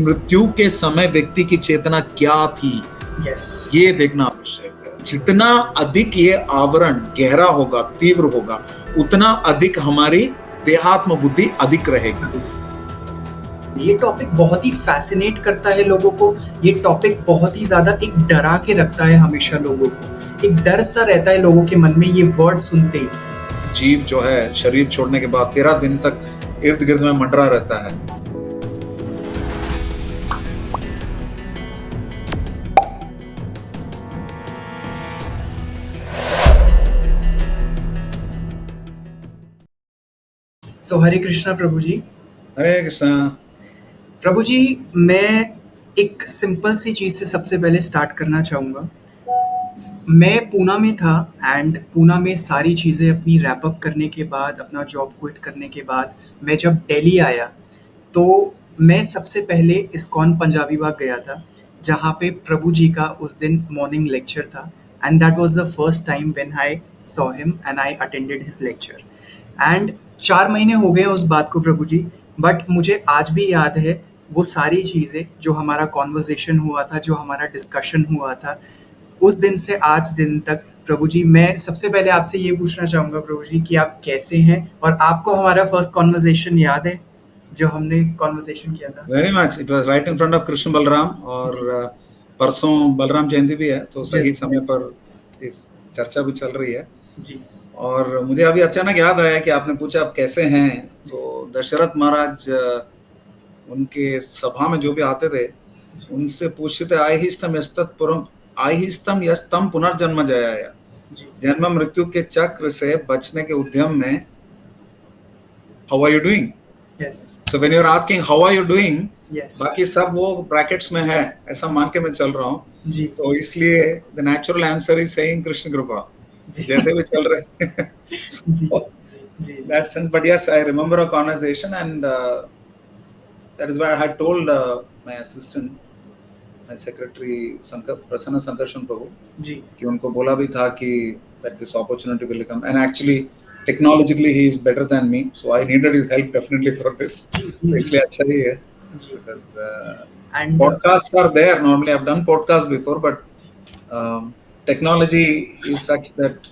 मृत्यु के समय व्यक्ति की चेतना क्या थी, यस ये देखना आवश्यक है। जितना अधिक ये आवरण गहरा होगा, तीव्र होगा, उतना अधिक हमारी देहात्म बुद्धि अधिक रहेगी। ये टॉपिक बहुत ही फैसिनेट करता है लोगों को। ये टॉपिक बहुत ही ज्यादा एक डरा के रखता है हमेशा लोगों को। एक डर सा रहता है लोगों के मन में ये वर्ड सुनते ही। जीव जो है शरीर छोड़ने के बाद 13 दिन तक इर्द गिर्द में मंडरा रहता है। सो हरे कृष्णा प्रभु जी। हरे कृष्णा। प्रभु जी, मैं एक सिंपल सी चीज से सबसे पहले स्टार्ट करना चाहूँगा। मैं पूना में था एंड पूना में सारी चीज़ें अपनी रैप अप करने के बाद, अपना जॉब क्विट करने के बाद मैं जब दिल्ली आया, तो मैं सबसे पहले इस्कॉन पंजाबी बाग गया था, जहाँ पे प्रभु जी का उस दिन मॉर्निंग लेक्चर था। And that was the first time when I saw him and I attended his lecture. And 4 महीने हो गए उस बात को प्रभु जी, बट मुझे आज भी याद है वो सारी चीज़ें, जो हमारा कॉन्वर्सेशन हुआ था, जो हमारा डिस्कशन हुआ था। उस दिन से आज दिन तक प्रभु जी, मैं सबसे पहले आपसे ये पूछना चाहूँगा प्रभु जी कि आप कैसे हैं, और आपको हमारा फर्स्ट कॉन्वर्सेशन याद है जो हमने कॉन्वर्सेशन किया था? Very much. It was right in front of Krishna Balram, और जी। परसों बलराम जयंती भी है, तो सही यस, समय यस, पर यस। इस चर्चा भी चल रही है। जी, और मुझे अभी अचानक याद आया कि आपने पूछा आप कैसे हैं, तो दशरथ महाराज उनके सभा में जो भी आते थे उनसे पूछते थे, आहिस्तम यस्तम पुनर्जन्म जयाया। जी, जन्म मृत्यु के चक्र से बचने के उद्यम में how are you doing. Yes, so when you are asking how are you doing, yes. बाकी सब वो ब्रैकेट्स में है, ऐसा मान के मैं चल रहा हूँ। जी, तो इसलिए the natural answer is saying Krishna कृपा, जी, जैसे भी चल रहे हैं। जी, So, ji, ji, ji. that sense, but yes, I remember a conversation, and that is why I had told my assistant, my secretary Prasanna Sankarshan Prabhu, जी, कि उनको बोला भी था कि that this opportunity will come, and actually technologically he is better than me, so I needed his help definitely for this. जी, तो जी, इसलिए अच्छा ही है, जी। because and podcasts are there. Normally I've done podcasts before, but technology is such that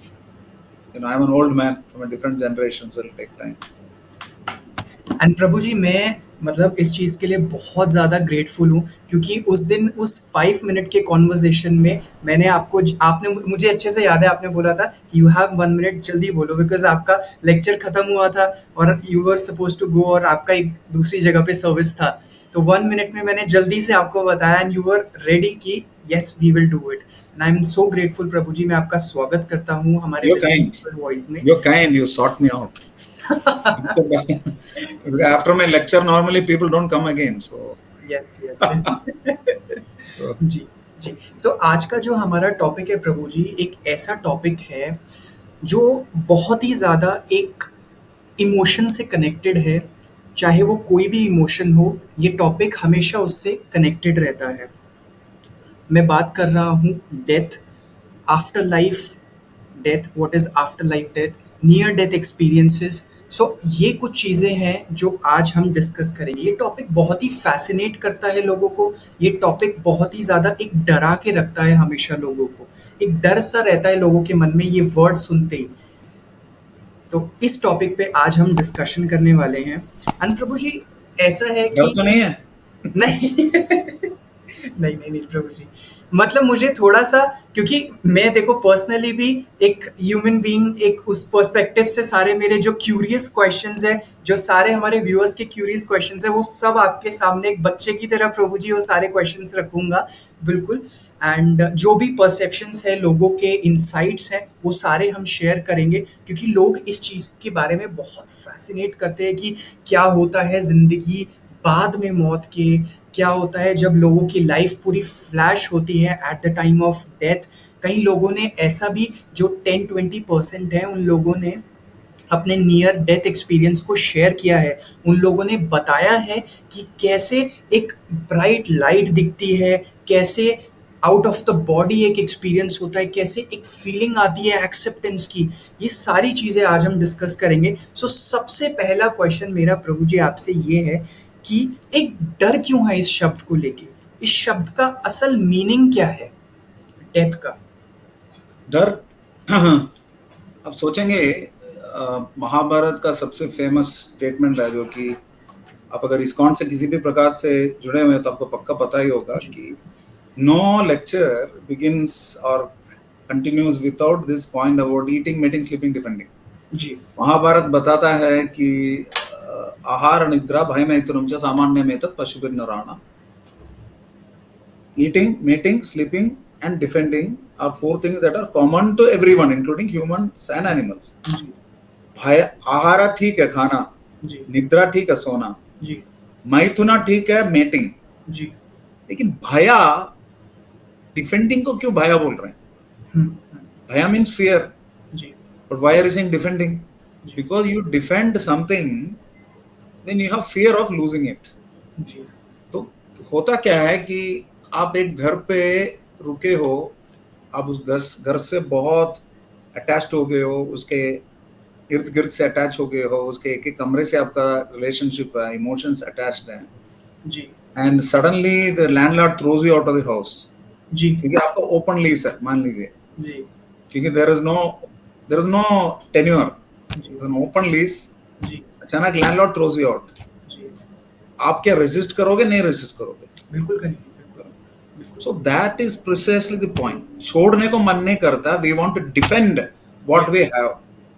I'm an old man from a different generation, so it'll take time. And प्रभु जी, मैं मतलब इस चीज़ के लिए बहुत ज़्यादा ग्रेटफुल हूँ, क्योंकि उस दिन उस 5 मिनट के कॉन्वर्सेशन में मैंने आपको आपने मुझे अच्छे से याद है, आपने बोला था कि यू हैव 1 मिनट, जल्दी बोलो, बिकॉज़ आपका लेक्चर खत्म हुआ था और you were supposed to go, और आपका एक दूसरी जगह पे सर्विस था। तो 1 मिनट में मैंने जल्दी से आपको बताया एंड यू वर रेडी कि yes we will do it. And I am so grateful Prabhu ji, मैं आपका स्वागत करता हूँ हमारे You're बिज़नेस kind. वॉइस में। You're kind. You sought me out. After my lecture, normally people don't come again. So, yes, yes, yes. so जी, जी। सो आज का जो हमारा टॉपिक है प्रभु जी, एक ऐसा टॉपिक है जो बहुत ही ज़्यादा एक इमोशन से कनेक्टेड है। चाहे वो कोई भी इमोशन हो, ये टॉपिक हमेशा उससे कनेक्टेड रहता है। मैं बात कर रहा हूँ death, after life death, what is after life death, near death experiences. So ये कुछ चीज़ें हैं जो आज हम डिस्कस करेंगे। ये टॉपिक बहुत ही फैसिनेट करता है लोगों को। ये टॉपिक बहुत ही ज़्यादा एक डरा के रखता है हमेशा लोगों को। एक डर सा रहता है लोगों के मन में ये वर्ड सुनते ही। तो इस टॉपिक पे आज हम डिस्कशन करने वाले हैं। एंड प्रभु जी, ऐसा है डर कि तो नहीं है। नहीं नहीं, नहीं, नहीं प्रभु जी। मतलब मुझे थोड़ा-सा, क्योंकि मैं देखो पर्सनली भी एक ह्यूमन बीइंग, एक उस पर्सपेक्टिव से सारे मेरे जो क्यूरियस क्वेश्चंस हैं, जो सारे हमारे व्यूअर्स के क्यूरियस क्वेश्चंस हैं, वो सब आपके सामने एक बच्चे की तरह प्रभु जी वो सारे क्वेश्चंस रखूँगा, बिल्कुल। एंड जो भी परसेप्शंस है, लोगों के इनसाइट्स हैं, वो सारे हम शेयर करेंगे, क्योंकि लोग इस चीज़ के बारे में बहुत फ़ैसिनेट करते हैं कि क्या होता है ज़िंदगी बाद में मौत के, क्या होता है जब लोगों की लाइफ पूरी फ्लैश होती है eight the time of death. कई लोगों ने ऐसा भी, जो 10-20% है, उन लोगों ने अपने नियर डेथ एक्सपीरियंस को शेयर किया है। उन लोगों ने बताया है कि कैसे एक ब्राइट लाइट दिखती है, कैसे आउट ऑफ द बॉडी एक एक्सपीरियंस होता है, कैसे एक फीलिंग आती है एक्सेप्टेंस की। ये सारी चीज़ें आज हम डिस्कस करेंगे। सो सबसे पहला क्वेश्चन मेरा प्रभु जी आपसे ये है कि एक डर क्यों है इस शब्द को लेके, इस शब्द का असल मीनिंग क्या है डेथ का? डर अब सोचेंगे, महाभारत का सबसे फेमस स्टेटमेंट है, जो कि आप अगर इस्कॉन से किसी भी प्रकार से जुड़े हुए हैं तो आपको पक्का पता ही होगा जी। कि नो लेक्चर बिगिंस और continues without this point about eating, meeting, sleeping, defending. जी। महाभारत बताता है कि आहार निद्रा भयमैथुनं च सामान्यमेतत् पशुभिर्नराणाम्। Eating, mating, sleeping, and defending are four things that are common to everyone, including humans and animals. जी। भय, आहारा ठीक है खाना, जी। निद्रा ठीक है सोना, जी। मैथुना ठीक है मेटिंग, जी। लेकिन भया, डिफेंडिंग को क्यों भया बोल रहे हैं? भया मीन्स फियर, जी। but why are you saying defending? जी। Because you defend something, then you have fear of losing it. जी। तो होता क्या है कि आप एक घर पे रुके हो, आप उस घर से बहुत अटैच्ड हो गए हो, उसके इर्द गिर्द से अटैच हो गए हो, उसके एक एक कमरे से आपका रिलेशनशिप है, इमोशंस अटैच्ड हैं, जी। And suddenly the landlord throws you out of the house. जी। क्योंकि आपका ओपन लीज है, मान लीजिए, जी। क्योंकि देयर इज नो टेन्योर, जी। ओपन लीज, जी। अचानक लैंडलॉर्ड थ्रोज यू आउट, जी। आप क्या रेजिस्ट करोगे? नहीं रेजिस्ट करोगे। बिल्कुल करेंगे, बिल्कुल। So that is precisely the point. छोड़ने को मन नहीं करता. We want to defend what we have.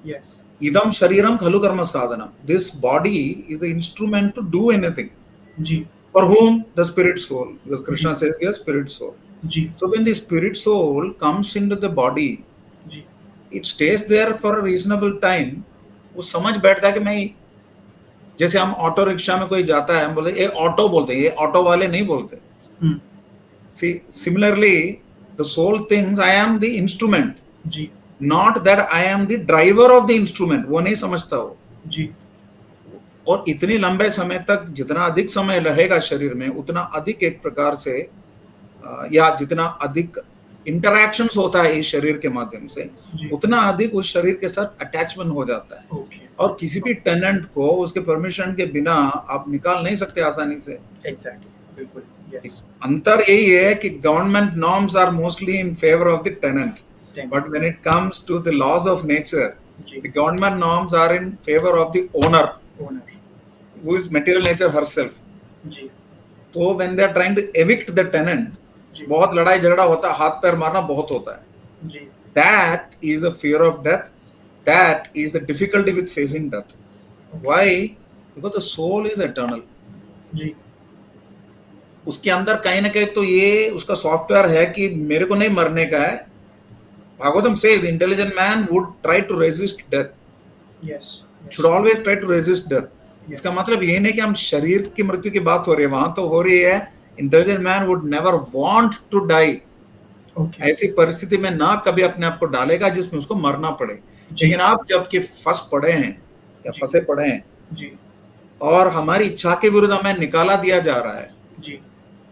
Yes. Idam shariram khalu karma sadhanam. This body is the instrument to do anything. Ji. For whom? The spirit soul. Because Krishna says here, spirit soul. Ji. So when the spirit soul comes into the body, ji. it stays there for a reasonable time. वो समझ बैठता है कि मैं, जैसे हम auto rickshaw में कोई जाता है, हम बोलते ये ऑटो बोलते हैं, ये ऑटो वाले नहीं बोलते। See, similarly, the soul thinks I am the instrument, ji. not that I am the driver of the instrument. वो नहीं समझता हो। जी। और इतनी लंबे समय तक जितना अधिक समय रहेगा शरीर में, उतना अधिक एक प्रकार से या जितना अधिक इंटरैक्शंस होता है इस शरीर के माध्यम से, उतना अधिक उस शरीर के साथ अटैचमेंट हो जाता है। और किसी भी टेनेंट को उसके परमिशन के बिना आप निकाल नहीं सकते आसानी से। एग्जैक्टली, बिल्कुल। Yes. अंतर यही है कि government norms are mostly in favour of the tenant, but when it comes to the laws of nature, the government norms are in favour of the owner, who is material nature herself. जी। तो when they are trying to evict the tenant, बहुत लड़ाई झगड़ा होता है, हाथ पैर मारना बहुत होता है। जी। That is the fear of death. That is the difficulty with facing death. Okay. Why? Because the soul is eternal. जी। उसके अंदर कहीं ना कहीं तो ये उसका सॉफ्टवेयर है कि मेरे को नहीं मरने का है। Bhagavatam says intelligent man would try to resist death. Yes. Should always try to resist death. Yes. इसका मतलब ये नहीं कि हम शरीर की मृत्यु की बात हो रही है, वहां तो हो रही है intelligent man would never want to die. Okay. ऐसी परिस्थिति में ना कभी अपने आप को डालेगा जिसमें उसको मरना पड़े। लेकिन आप जबकि फंस पड़े हैं या फंसे पड़े हैं जी, और हमारी इच्छा के विरुद्ध हमें निकाला दिया जा रहा है जी,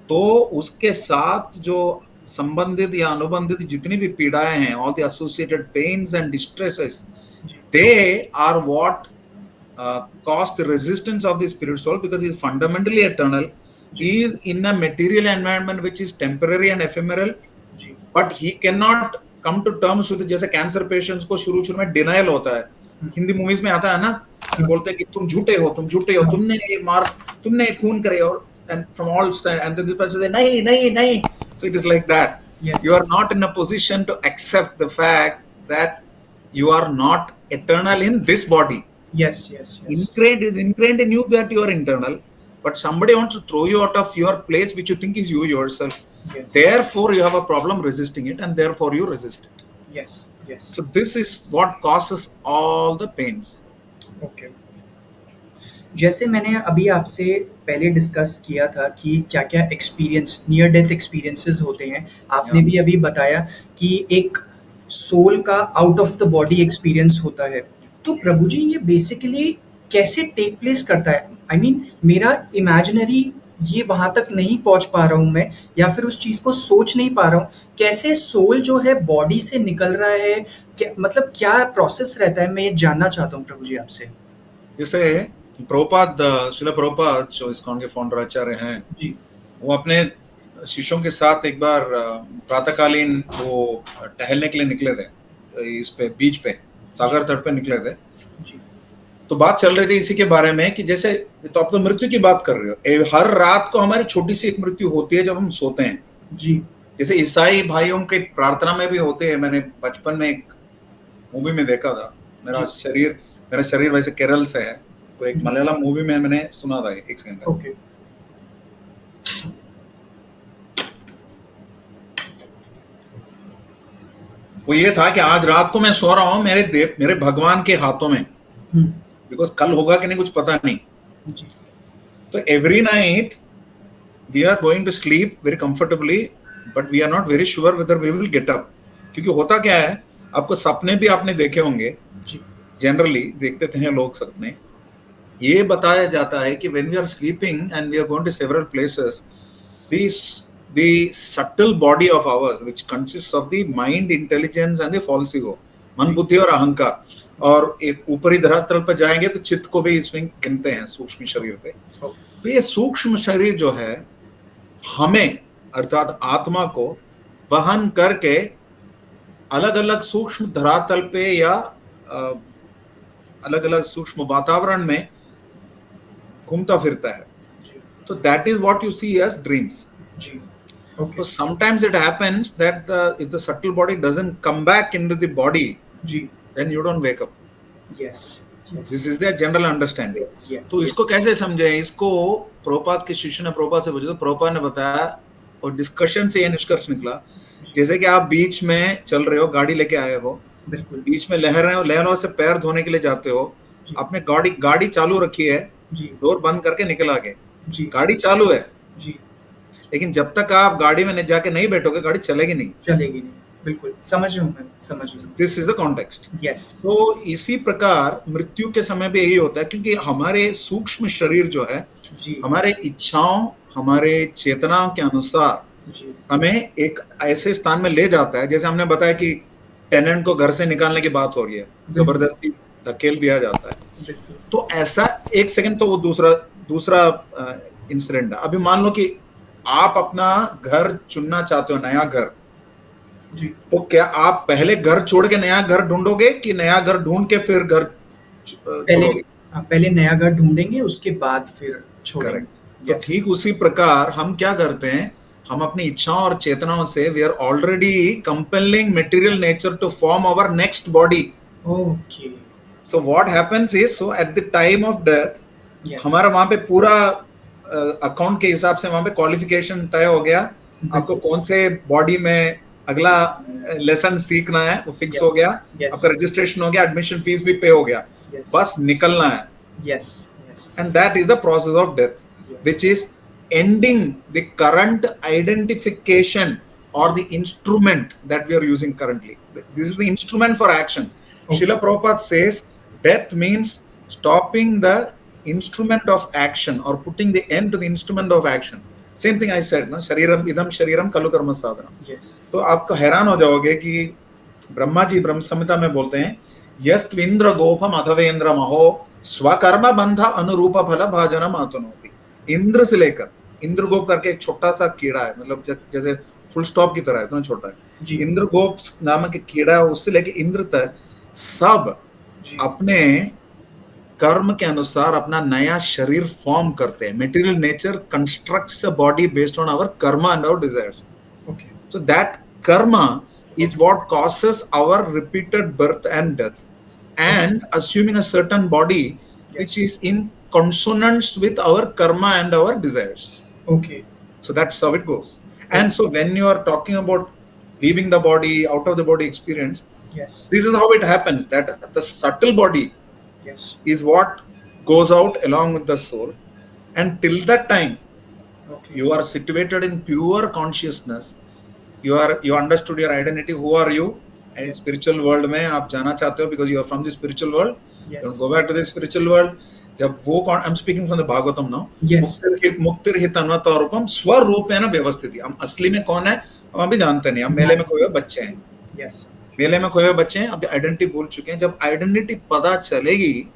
तो उसके साथ जो संबंधित या अनुबंधित जितनी भी पीड़ाएं हैं, all the associated pains and distresses, they are what cause the resistance of the spirit soul, because he is fundamentally eternal. He is in a material environment which is temporary and ephemeral, but he cannot come to terms with, जैसे cancer patients को शुरू में denial होता है, Hindi movies में आता है ना, कि बोलते हैं कि तुम झूठे हो, तुमने ये मार, तुमने खून करे, और and from all and then this person say nahi. So it is like that. Yes. You are not in a position to accept the fact that you are not eternal in this body. Yes. Ingrained in you that you are internal, but somebody wants to throw you out of your place which you think is you yourself. Yes. Therefore you have a problem resisting it, and therefore you resist it. Yes. So this is what causes all the pains. Okay. जैसे मैंने अभी आपसे पहले discuss किया था कि क्या क्या एक्सपीरियंस, नियर डेथ एक्सपीरियंसेस होते हैं, आपने भी अभी बताया कि एक सोल का out of the body experience होता है, तो प्रभु जी ये बेसिकली कैसे टेक प्लेस करता है? आई मीन मेरा इमेजिनरी ये वहाँ तक नहीं पहुँच पा रहा हूँ मैं, या फिर उस चीज़ को सोच नहीं पा रहा हूँ, कैसे सोल जो है बॉडी से निकल रहा है, मतलब क्या प्रोसेस रहता है, मैं ये जानना चाहता हूँ प्रभु जी आपसे। जैसे प्रभुपाद, श्रील प्रभुपाद जो इस्कॉन के फाउंडर आचार्य हैं जी, वो अपने शिष्यों के साथ एक बार प्रातःकालीन वो टहलने के लिए निकले थे, इस पे बीच पे सागर तट पे निकले थे। जी, तो बात चल रही थी इसी के बारे में कि जैसे, तो आप तो मृत्यु की बात कर रहे हो, हर रात को हमारी छोटी सी एक मृत्यु होती है जब हम सोते हैं। जी, जैसे ईसाई भाइयों के प्रार्थना में भी होते हैं। मैंने बचपन में एक मूवी में देखा था। मेरा शरीर वैसे केरल से है, तो एक मलयालम मूवी में मैंने सुना था। एक सेकंड। ओके, वो ये था कि आज रात को मैं सो रहा हूँ मेरे भगवान के हाथों में, बिकॉज कल होगा कि नहीं कुछ पता नहीं। जी, तो every night we are going to sleep very comfortably, but we are not very sure whether we will get up. क्योंकि होता क्या है, आपको सपने भी आपने देखे होंगे, जनरली देखते थे लोग सपने। ये बताया जाता है कि when we are sleeping and we are going to several places, the subtle body of ours, which consists of the mind, intelligence and the false ego, मन, बुद्धि और अहंकार, और एक ऊपरी धरातल पर जाएंगे तो चित्त को भी इसमें गिनते हैं, सूक्ष्म शरीर पे। तो ये सूक्ष्म शरीर जो है हमें, अर्थात आत्मा को वहन करके अलग अलग सूक्ष्म धरातल पे या अलग अलग सूक्ष्म वातावरण में घूमता फिरता है। So that is what you see as dreams. Okay. So sometimes it happens that if the subtle body doesn't come back into the body, then you don't wake up. Yes. This is their general understanding. Yes. तो इसको कैसे समझे? इसको प्रभुपाद के शिष्य ने प्रभुपाद से पूछा, तो प्रभुपाद ने बताया, और डिस्कशन से ये निष्कर्ष निकला, जैसे कि आप बीच में चल रहे हो, गाड़ी लेके आए हो, बीच में लहरों से पैर धोने के लिए जाते हो, आपने गाड़ी चालू रखी है, डोर बंद करके निकल आगे, गाड़ी चालू है, लेकिन जब तक आप गाड़ी में जाके नहीं बैठोगे गाड़ी चलेगी नहीं। बिल्कुल, समझ रहा हूँ मैं। This is the context. Yes. तो इसी प्रकार मृत्यु के समय भी यही होता है, क्योंकि हमारे सूक्ष्म शरीर जो है हमारे इच्छाओं, हमारे चेतनाओं के अनुसार हमें एक ऐसे स्थान में ले जाता है। जैसे हमने बताया कि टेनेंट को घर से निकालने की बात हो रही है, जबरदस्ती धकेल दिया जाता है। तो ऐसा एक सेकंड, तो वो दूसरा इंसिडेंट है। अभी मान लो कि आप अपना घर चुनना चाहते हो, नया घर, तो क्या आप पहले घर छोड़ के नया घर ढूंढोगे कि नया घर ढूंढ के फिर घर छोड़ोगे? पहले नया घर ढूंढेंगे, उसके बाद फिर छोड़ेंगे। तो ठीक उसी प्रकार हम क्या करते हैं, हम अपनी इच्छाओं और चेतनाओं से we are already compelling material nature to form our next body. Okay. So what happens is, so at the time of death हमारा वहां पे पूरा अकाउंट के हिसाब से वहां पे क्वालिफिकेशन तय हो गया, आपको कौन से बॉडी में अगला लेसन सीखना है वो फिक्स हो गया, आपका रजिस्ट्रेशन हो गया, एडमिशन फीस भी पे हो गया, बस निकलना है। And that is the process of death, which is ending the current identification or the instrument that we are using currently. This is the instrument for action. Srila Prabhupada says death means stopping the instrument of action or putting the end to the instrument of action. Same thing I said, na, shariram idam shariram kalu karma sadhana. Yes. तो आपको हैरान हो जाओगे कि ब्रह्मा जी ब्रह्म संहिता में बोलते हैं, यस्त्विंद्र गोपम अथवेंद्र महो स्वकर्म बंध अनुरूप फल भाजनम आतनोति। इंद्र से लेकर, इंद्रगोप करके एक छोटा सा कीड़ा है, मतलब जैसे फुल स्टॉप की तरह है, इतना छोटा है। इंद्रगोप नामक एक कीड़ा है, उससे लेके इंद्र तक सब अपने कर्म के अनुसार अपना नया शरीर फॉर्म करते हैं। Material nature constructs a body based on our karma and our desires. Okay, so that karma is what causes our repeated birth and death, and assuming a certain body which is in consonance with our karma and our desires. Okay. So that's how it goes. And so when you are talking about leaving the body, out of the body experience, this is how it happens, that the subtle body is what goes out along with the soul, and till that time you are situated in pure consciousness. You understood your identity, who are you, and spiritual world में आप जाना चाहते हो because you are from the spiritual world. Don't go back to the spiritual world. जब वो I'm speaking from the Bhagavatam now. मुक्तिर हि तन्वतो रूपम स्वरूपेण व्यवस्थिति। हम असली में कौन है हम अभी जानते नहीं, हम मेले में खोए हुए बच्चे हैं। मेले में खोए हुए बच्चे हैं, अब आइडेंटिटी भूल चुके हैं। जब आइडेंटिटी पता चलेगी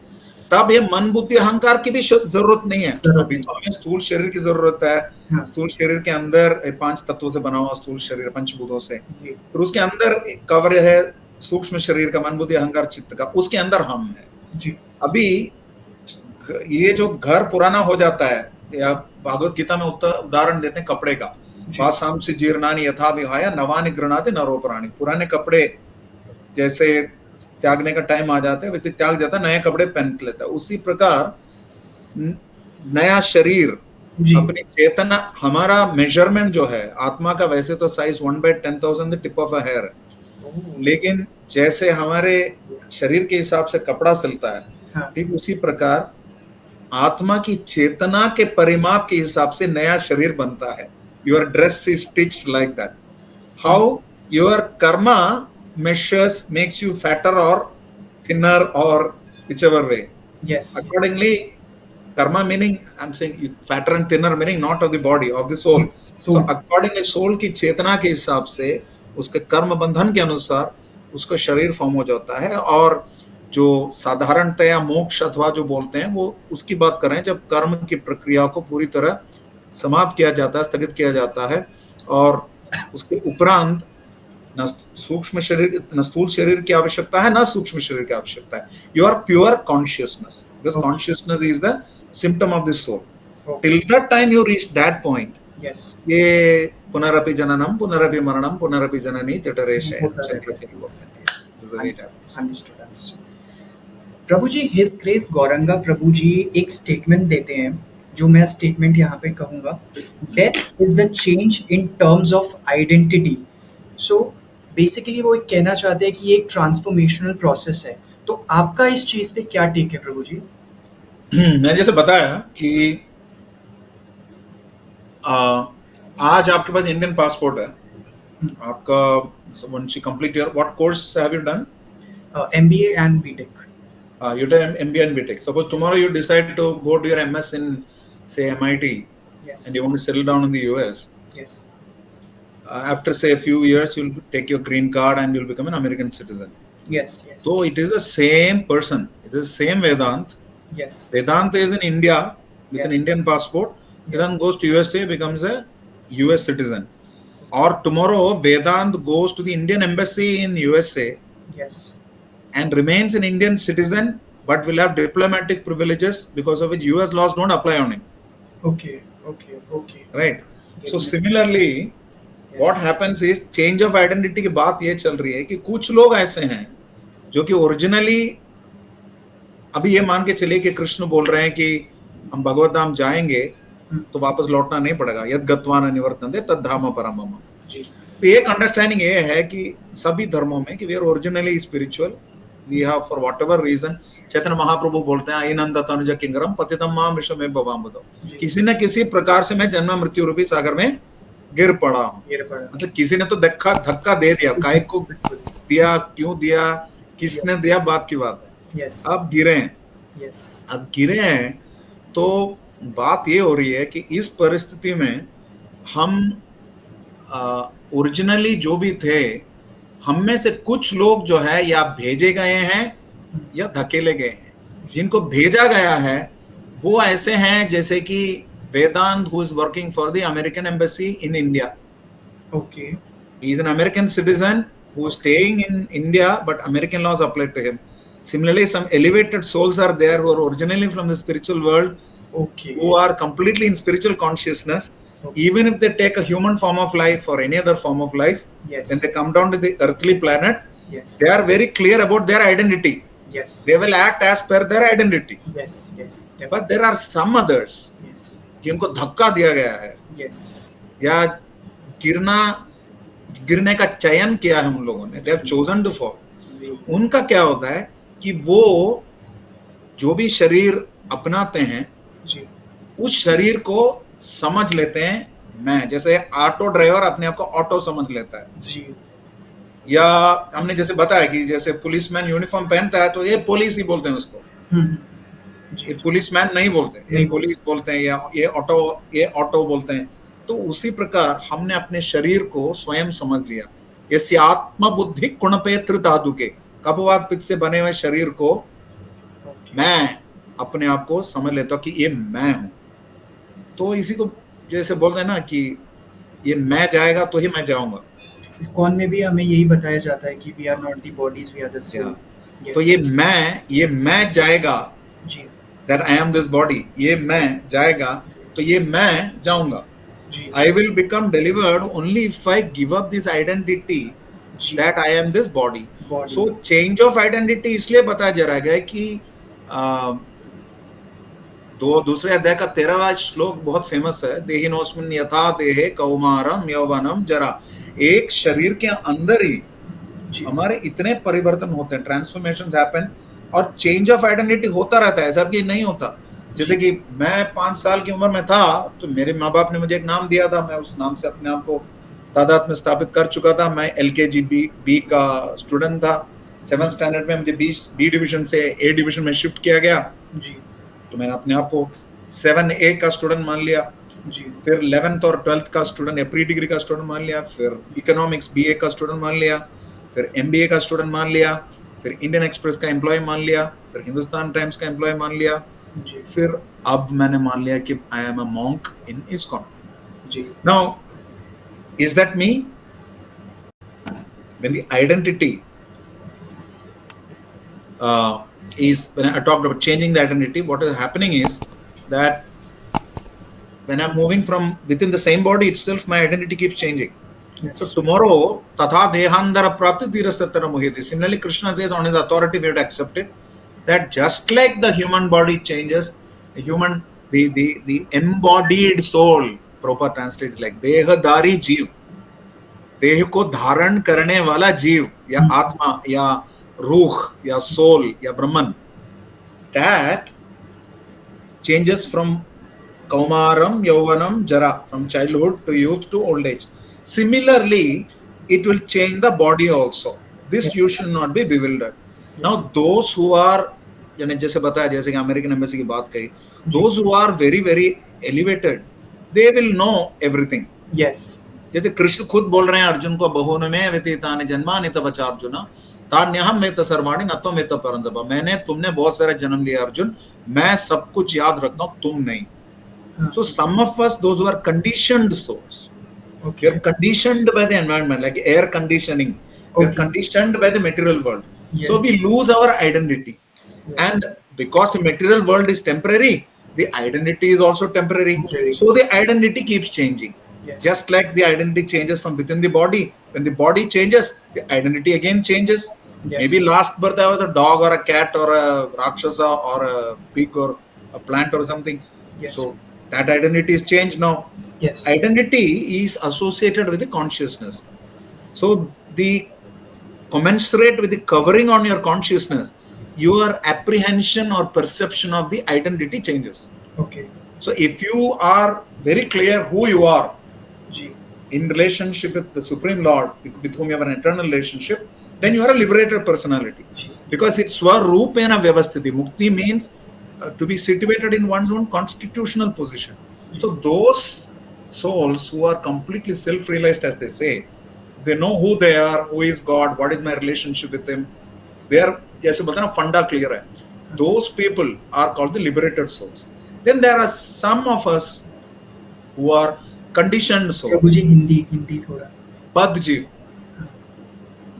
तब ये मन बुद्धि अहंकार की भी जरूरत नहीं है। अभी तो हमें स्थूल शरीर की जरूरत है। हाँ। स्थूल शरीर के अंदर 5 तत्वों से बना हुआ स्थूल शरीर, पंचभूतों से, फिर उसके अंदर कवर है सूक्ष्म शरीर का, मन बुद्धि अहंकार चित्त का, उसके अंदर हम है जी। अभी ये जो घर पुराना हो जाता है, या भागवत गीता में उदाहरण देते हैं कपड़े का, वासांसि जीर्णानि यथा विहाय नवानि गृह्णाति नरोपराणि। पुराने कपड़े जैसे त्यागने का टाइम आ जाता है, व्यक्ति त्याग जाता है, नए कपड़े पहन लेता है। उसी प्रकार नया शरीर, अपनी चेतना, हमारा मेजरमेंट जो है आत्मा का, वैसे तो size 1/10,000 tip of a hair, लेकिन जैसे हमारे शरीर के हिसाब से कपड़ा सिलता है, ठीक उसी प्रकार आत्मा की चेतना के परिमाप के हिसाब से नया शरीर बनता है। Your dress is stitched like that. How your Karma measures makes you fatter or thinner or whichever way. Yes. Accordingly, karma meaning, I'm saying fatter and thinner meaning not of the body, of the soul. So accordingly, soul की चेतना के हिसाब से, उसके कर्म बंधन के अनुसार उसका शरीर फॉर्म हो जाता है। और जो साधारणतया मोक्ष अथवा जो बोलते हैं, वो उसकी बात कर रहे हैं जब कर्म की प्रक्रिया को पूरी तरह समाप्त किया जाता है, स्थगित किया जाता है, और उसके उपरांत न सूक्ष्म शरीर, न स्थूल शरीर की आवश्यकता है, न सूक्ष्म शरीर की आवश्यकता है। You are pure consciousness, because consciousness is the symptom of the soul. Till the time you reach that point, ये पुनरपि जननम पुनरपि मरणम पुनरपि जननी जठरे शयनम। प्रभु जी, हिज ग्रेस गौरंगा प्रभु जी एक स्टेटमेंट देते हैं, जो मैं स्टेटमेंट यहाँ पे कहूँगा, death is the change in terms of identity. So basically वो कहना चाहते हैं कि ये एक ट्रांसफॉर्मेशनल प्रोसेस है। तो आपका इस चीज पे क्या टेक है प्रभु जी? मैं जैसे बताया कि आज आपके पास इंडियन पासपोर्ट है, आपका once you complete your, what course have you done? MBA and BTech. You did MBA and BTech. Suppose tomorrow you decide to go to your MS in, say, MIT, yes, and you want to settle down in the US. Yes. After say a few years, you'll take your green card and you'll become an American citizen. Yes, yes. So it is the same person. It is the same Vedant. Yes. Vedant is in India with yes, an Indian passport. Yes. Vedant goes to USA, becomes a US citizen. Or tomorrow Vedant goes to the Indian embassy in USA. Yes. And remains an Indian citizen, but will have diplomatic privileges because of which US laws don't apply on him. Okay. Right. So similarly, yes, what happens is change of identity की बात ये चल रही है कि कुछ लोग ऐसे हैं जो कि ओरिजिनली, अभी ये मान के चलिए कि कृष्ण बोल रहे हैं कि हम भगवत धाम जाएंगे तो वापस लौटना नहीं पड़ेगा, यद गत्वा न निवर्तन्ते तद धाम परम मम। तो एक अंडरस्टैंडिंग ये है कि सभी धर्मों में कि we are originally spiritual, we have for whatever reason, Chaitanya Mahaprabhu बोलते हैं अयनंद तनुज किंकरम पतितम मां विश्वमे भवाम्बुधो, किसी न किसी प्रकार से मैं जन्म मृत्यु रूपी सागर में गिर पड़ा हूँ। मतलब किसी ने तो धक्का दे दिया, काय को दिया, क्यों दिया, किसने दिया, बात की बात है। yes. अब गिरे हैं, yes. अब गिरे हैं तो बात ये हो रही है कि इस परिस्थिति में हम ओरिजिनली जो भी थे, हम में से कुछ लोग जो है या भेजे गए हैं या धकेले गए हैं। जिनको भेजा गया है वो ऐसे हैं जैसे कि Vedant, who is working for the American embassy in India. Okay. He is an American citizen who is staying in India, but American laws apply to him. Similarly, some elevated souls are there who are originally from the spiritual world, okay, who are completely in spiritual consciousness. Okay. Even if they take a human form of life or any other form of life, yes, when they come down to the earthly planet, yes, they are very clear about their identity. Yes. They will act as per their identity. Yes, yes. Definitely. But there are some others. Yes. जिनको धक्का दिया गया है, yes, या गिरने का चयन किया है उन लोगों ने, they have chosen to fall. उनका क्या होता है कि वो जो भी शरीर अपनाते हैं जी, उस शरीर को समझ लेते हैं मैं, जैसे ऑटो ड्राइवर अपने आप को ऑटो समझ लेता है जी, या हमने जैसे बताया कि जैसे पुलिसमैन यूनिफॉर्म पहनता है तो ये पुलिस ही बोलते हैं उसको, ये पुलिसमैन नहीं बोलते, ये पुलिस बोलते हैं, या ये ऑटो बोलते हैं। तो उसी प्रकार हमने अपने शरीर को स्वयं समझ लिया। यस्य आत्म बुद्धि कुणपे त्रिधातु के, कपवात पित्त से बने हुए शरीर को मैं अपने आप को समझ लेता हूँ कि ये मैं हूं, तो इसी को जैसे बोलते हैं ना कि ये मैं जाएगा तो ही मैं जाऊंगा। इस्कॉन में भी हमें यही बताया जाता है कि we are not the bodies, we are the या सोल। तो यस। ये मैं जाएगा, जी that I am this body, ये मैं जाएगा तो ये मैं जाऊंगा। जी I will become delivered only if I give up this identity जी। that I am this body. Body. So change of identity इसलिए बताया जा रहा है कि दो दूसरे अध्याय का 13वां श्लोक बहुत फेमस है, देहिनोस्मिन् यथा देहे कौमारम यौवनम जरा। एक शरीर के अंदर ही जी हमारे इतने परिवर्तन होते हैं, ट्रांसफॉर्मेशन हैपन, और चेंज ऑफ आइडेंटिटी होता रहता है, ऐसा कि नहीं होता। जैसे कि मैं 5 साल की उम्र में था तो मेरे माँ बाप ने मुझे एक नाम दिया था, मैं उस नाम से अपने आप को तादाद में स्थापित कर चुका था। मैं LKG बी का स्टूडेंट था। 7th स्टैंडर्ड में मुझे बी डिवीजन से A डिवीजन में शिफ्ट किया गया, जी तो मैंने अपने आप को 7A का स्टूडेंट मान लिया। जी फिर 11th और 12th का स्टूडेंट या प्री डिग्री का स्टूडेंट मान लिया, फिर इकोनॉमिक्स BA का स्टूडेंट मान लिया, फिर MBA का स्टूडेंट मान लिया, फिर इंडियन एक्सप्रेस का एम्प्लॉय मान लिया, फिर हिंदुस्तान टाइम्स का एम्प्लॉय मान लिया, जी फिर अब मैंने मान लिया कि I am a monk in ISKCON। जी। Now is that me? When the identity is, when I talked about changing the identity, what is happening is that when I'm moving from within the same body itself, my identity keeps changing. Yes. So tomorrow, tatha dehandara prapti dhirasattara muhyati. Similarly, Krishna says on his authority, we have to accept it, that just like the human body changes, the embodied soul, proper translates like dehadari जीव, देह को धारण करने वाला जीव या आत्मा या रूह या सोल या ब्रह्मन, that changes from Kaumaram, Yauvanam, Jara, from childhood to youth to old age. Similarly, it will change the body also. This you should not be bewildered. Now, those who are, जैसे बताया, जैसे कि American embassy की बात कही, those who are very very elevated, they will know everything. Yes. जैसे कृष्ण खुद बोल रहे हैं अर्जुन को, बहुन में व्यतीतानि जन्मानि तव चार्जुन तान्यहं में सर्वाणि न त्वं वेत्थ परन्तप। मैंने तुमने बहुत सारे जन्म लिए अर्जुन, मैं सब कुछ याद रखता हूँ, तुम नहीं। So some of us, those who are conditioned souls, Okay. they are conditioned by the environment, like air conditioning. They are conditioned by the material world. Yes. So we lose our identity. Yes. And because the material world is temporary, the identity is also temporary. Temporary. So the identity keeps changing. Yes. Just like the identity changes from within the body. When the body changes, the identity again changes. Yes. Maybe last birth I was a dog or a cat or a rakshasa or a pig or a plant or something. Yes. So that identity is changed now. Yes. Identity is associated with the consciousness. So the commensurate with the covering on your consciousness, your apprehension or perception of the identity changes. Okay. So if you are very clear who you are Ji. in relationship with the Supreme Lord, with whom you have an eternal relationship, then you are a liberated personality. Ji. Because it's swarupena vyavasthiti. Mukti means to be situated in one's own constitutional position. So those souls who are completely self-realized, as they say, they know who they are, who is God, what is my relationship with Him. They are, जैसे बोलते हैं ना, फंडा clear है. Those people are called the liberated souls. Then there are some of us who are conditioned souls. मुझे हिंदी थोड़ा बद्ध जीव.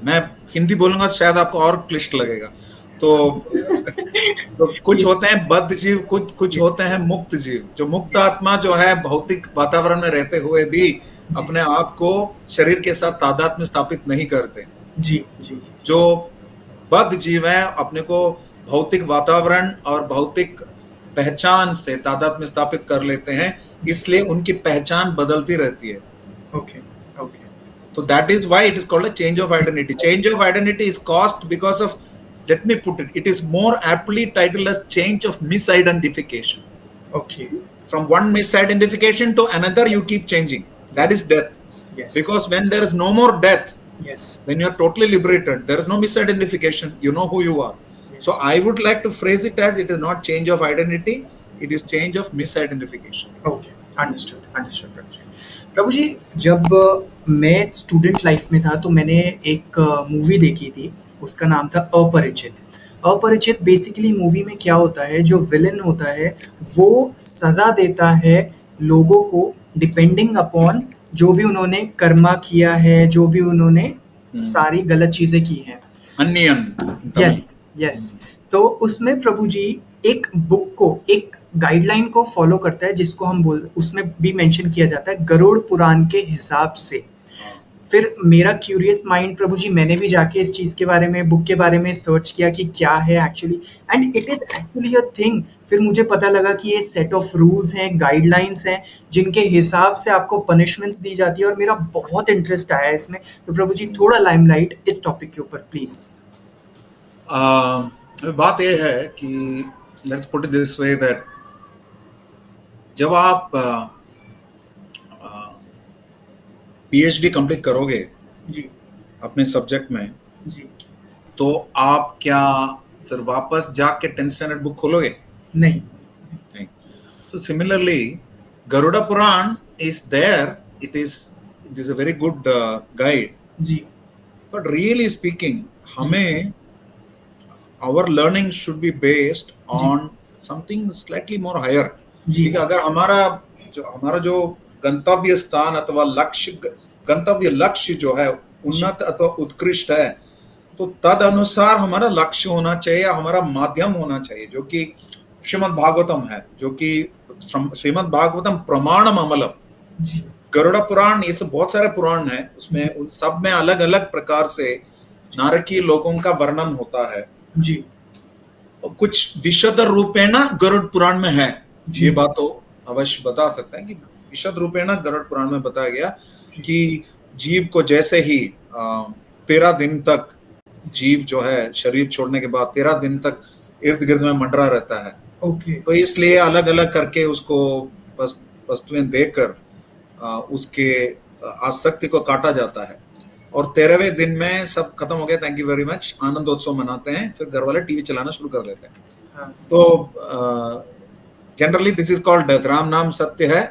मैं हिंदी बोलूंगा तो शायद आपको और क्लिष्ट लगेगा. तो कुछ होते हैं बद्ध जीव, कुछ होते हैं मुक्त जीव. जो मुक्त आत्मा जो है, भौतिक वातावरण में रहते हुए भी अपने आप को शरीर के साथ तादाद में स्थापित नहीं करते. जी जी. जो बद्ध जीव है, अपने को भौतिक वातावरण और भौतिक पहचान से तादाद में स्थापित कर लेते हैं, इसलिए उनकी पहचान बदलती रहती है. Okay okay. So that is why it is called a change of identity. Change of identity is caused because of, let me put it is more aptly titled as change of misidentification. Okay. From one misidentification to another, you keep changing. That is death. Yes. Because when there is no more death, yes, when you are totally liberated, there is no misidentification. You know who you are. Yes. So I would like to phrase it as, it is not change of identity, it is change of misidentification. Okay. Understood. प्रभु जी, जब मैं student life में था तो मैंने एक movie देखी थी, उसका नाम था अपरिचित. अपरिचित बेसिकली मूवी में क्या होता है, जो विलन होता है वो सजा देता है लोगों को डिपेंडिंग अपॉन जो भी उन्होंने कर्मा किया है, जो भी उन्होंने सारी गलत चीजें की हैं। अन्यन यस यस। तो उसमें प्रभु जी एक बुक को, एक गाइडलाइन को फॉलो करता है, जिसको हम उसमें भी मेंशन किया जाता है गरुड़ पुराण के हिसाब से। फिर मेरा क्यूरियस माइंड प्रभु जी, मैंने भी जाके इस चीज़ के बारे में, बुक के बारे में सर्च किया कि क्या है actually, and it is actually a thing. फिर मुझे पता लगा कि ये सेट ऑफ रूल्स हैं, गाइडलाइंस हैं, जिनके हिसाब से आपको पनिशमेंट्स दी जाती है, और मेरा बहुत इंटरेस्ट आया इसमें। तो प्रभु जी थोड़ा लाइमलाइट इस टॉपिक के ऊपर प्लीज। बात यह है कि let's put it this way that जब आप पीएचडी कंप्लीट करोगे जी अपने सब्जेक्ट में, जी। तो आप क्या फिर वापस जाके 10th स्टैंडर्ड बुक खोलोगे? नहीं। So similarly, Garuda Puran is there. It is a very good guide. Ji But really speaking, हमें our learning should be based on something slightly more higher. जी। ठीक है, अगर हमारा जो गंतव्य स्थान अथवा गंतव्य लक्ष्य जो है उन्नत अथवा उत्कृष्ट है, तो तद अनुसार हमारा लक्ष्य होना चाहिए, हमारा माध्यम होना चाहिए, जो कि श्रीमद् भागवतम है, जो कि श्रीमद् भागवतम प्रमाणम अमलम, गरुड़ पुराण, ये सब बहुत सारे पुराण हैं, उसमें उन सब में अलग अलग प्रकार से नारकीय लोगों का वर्णन होता है जी। और कुछ विशद रूपेण गरुड़ पुराण में है। ये बात तो अवश्य बता सकते हैं कि विशद रूपेण गरुड़ पुराण में बताया गया कि जीव को जैसे ही 13 दिन तक जीव जो है शरीर छोड़ने के बाद 13 दिन तक इर्द गिर्द में मंडरा रहता है। तो इसलिए अलग अलग करके उसको वस्तुएं देकर उसके आसक्ति को काटा जाता है, और 13वें दिन में सब खत्म हो गया, थैंक यू वेरी मच, आनंदोत्सव मनाते हैं, फिर घर वाले टीवी चलाना शुरू कर देते हैं। तो generally this is called death. Ram नाम सत्य है,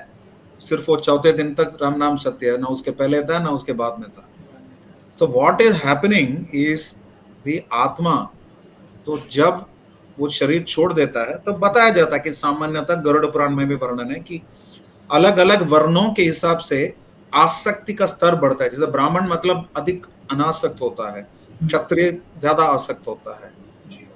सिर्फ वो 4थे दिन तक राम नाम सत्य है, ना उसके पहले था ना उसके बाद में था। So what is happening is the आत्मा, तो जब वो शरीर छोड़ देता है तो बताया जाता है कि सामान्यतः गरुड़ पुराण में भी वर्णन है कि अलग अलग वर्णों के हिसाब से आसक्ति का स्तर बढ़ता है। जैसे ब्राह्मण मतलब अधिक अनासक्त होता है, क्षत्रिय ज्यादा आसक्त होता है,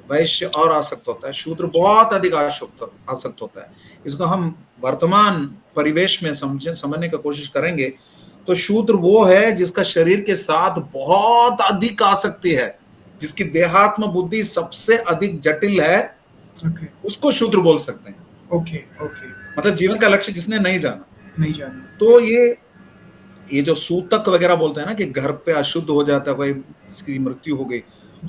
वैश्य और आसक्त होता है, शूद्र बहुत अधिक आसक्त होता है। इसको हम वर्तमान परिवेश में समझने की कोशिश करेंगे तो शूद्र वो है जिसका शरीर के साथ बहुत अधिक आसक्ति है, जिसकी देहात्म बुद्धि सबसे अधिक जटिल है, उसको शूद्र बोल सकते हैं। मतलब जीवन का लक्ष्य जिसने नहीं जाना। तो ये जो सूतक वगैरह बोलते हैं ना कि घर पे अशुद्ध हो जाता है कोई, इसकी मृत्यु हो गई,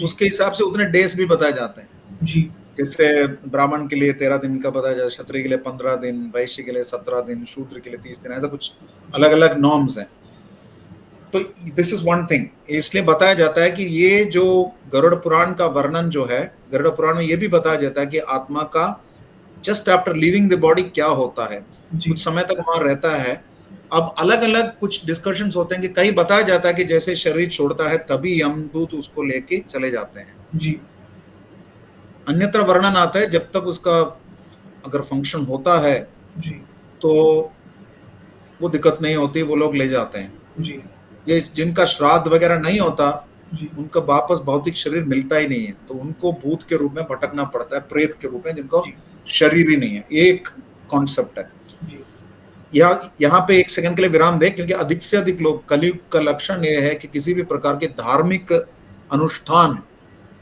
उसके हिसाब से उतने डेज भी बताए जाते हैं जी। जैसे ब्राह्मण के लिए 13 दिन का बताया जाता है, क्षत्रिय के लिए 15 दिन, वैश्य के लिए 17 दिन, शूद्र के लिए 30 दिन, ऐसा कुछ अलग अलग नॉर्म्स हैं। तो दिस इज वन थिंग, इसलिए बताया जाता है कि ये जो गरुड़ पुराण का वर्णन जो है, गरुड़ पुराण में ये भी बताया जाता है कि आत्मा का just after living the body क्या होता है, कुछ समय तक वहां रहता है। अब अलग अलग कुछ डिस्कशंस होते हैं कि कहीं बताया जाता है कि जैसे शरीर छोड़ता है तभी यमदूत उसको लेके चले जाते हैं जी। अन्यत्र वर्णन आता है जब तक उसका अगर फंक्शन होता है जी, तो वो दिक्कत नहीं होती, वो लोग ले जाते हैं जी। ये जिनका श्राद्ध वगैरह नहीं होता जी, उनका वापस भौतिक शरीर मिलता ही नहीं है, तो उनको भूत के रूप में भटकना पड़ता है, प्रेत के रूप में, जिनको शरीर ही नहीं है। एक कॉन्सेप्ट है जी। यहाँ पे एक सेकंड के लिए विराम दें, क्योंकि अधिक से अधिक लोग, कलयुग का लक्षण यह है कि किसी भी प्रकार के धार्मिक अनुष्ठान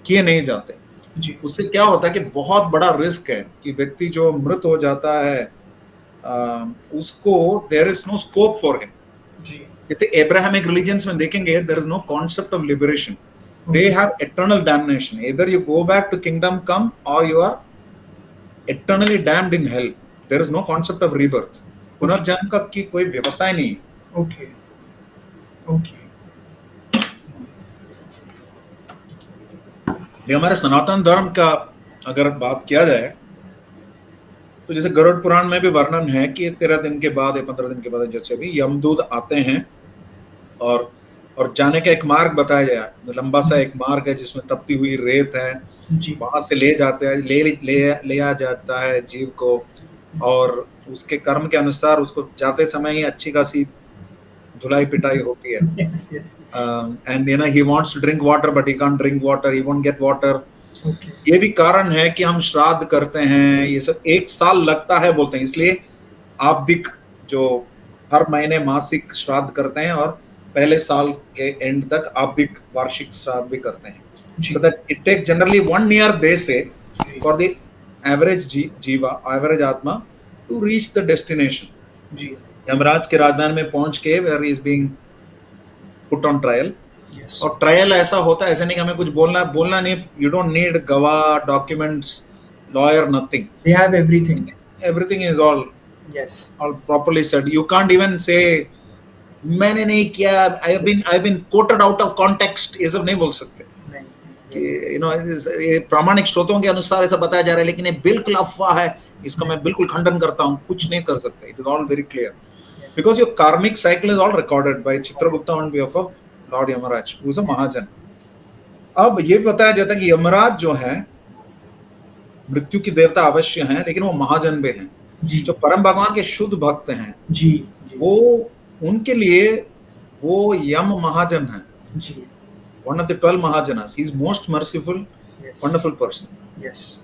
किए नहीं जाते जी। उससे क्या होता है कि बहुत बड़ा रिस्क है कि व्यक्ति जो मृत हो जाता है उसको there is no scope for him जी। जैसे एब्राहमिक रिलीजन्स में देखेंगे, there is no concept of liberation, they have eternal damnation, either you go back to kingdom come और you are eternally damned in hell, there is no concept of rebirth, पुनर्जन्म का की कोई व्यवस्था ही नहीं। Okay okay. ये हमारे सनातन धर्म का अगर बात किया जाए तो जैसे गरुड़ पुराण में भी वर्णन है कि 13 दिन के बाद या 15 दिन के बाद जैसे भी यमदूत आते हैं और और जाने का एक मार्ग बताया गया, लंबा सा एक मार्ग है जिसमें तपती हुई रेत है, वहां से ले जाते हैं, ले आ जाता है जीव को, और उसके कर्म के अनुसार उसको जाते समय ही अच्छी खासी धुलाई पिटाई होती है. Yes, yes. And he wants to drink water but he can't drink water, he won't get water. Okay. ये भी कारण है कि हम श्राद्ध करते हैं, ये सब 1 साल लगता है बोलते हैं, इसलिए आवधिक जो हर महीने मासिक श्राद्ध करते हैं और पहले साल के एंड तक आवधिक वार्षिक श्राद्ध भी करते हैं. So that it takes generally 1 year, they say, for the average जीवा, average आत्मा to reach the destination. Yamraj के राजधान में पहुंच के where he is being put on trial. Yes. और ट्रायल ऐसा होता है, ऐसा नहीं कि हमें कुछ बोलना नहीं, you don't need गवाह, documents, lawyer, nothing. They have everything. Everything is all properly said. You can't even say मैंने नहीं किया, I've been quoted out of context, ये सब नहीं बोल सकते. ये प्रामाणिक स्रोतों के अनुसार ऐसा बताया जा रहा है, लेकिन ये बिल्कुल अफवाह है, इसका मैं बिल्कुल खंडन करता हूँ, कुछ नहीं कर सकते. It is all very clear. Because your karmic cycle is all recorded by Chitragupta on behalf of Lord Yamaraj, who is a Mahajan. अब ये बताया जाता है कि यमराज जो है मृत्यु की देवता अवश्य हैं, लेकिन वो महाजन भी हैं. जो परम भगवान के शुद्ध भक्त हैं जी, वो उनके लिए वो यम महाजन है. One of the 12 Mahajanas. He is most merciful, wonderful person. Yes.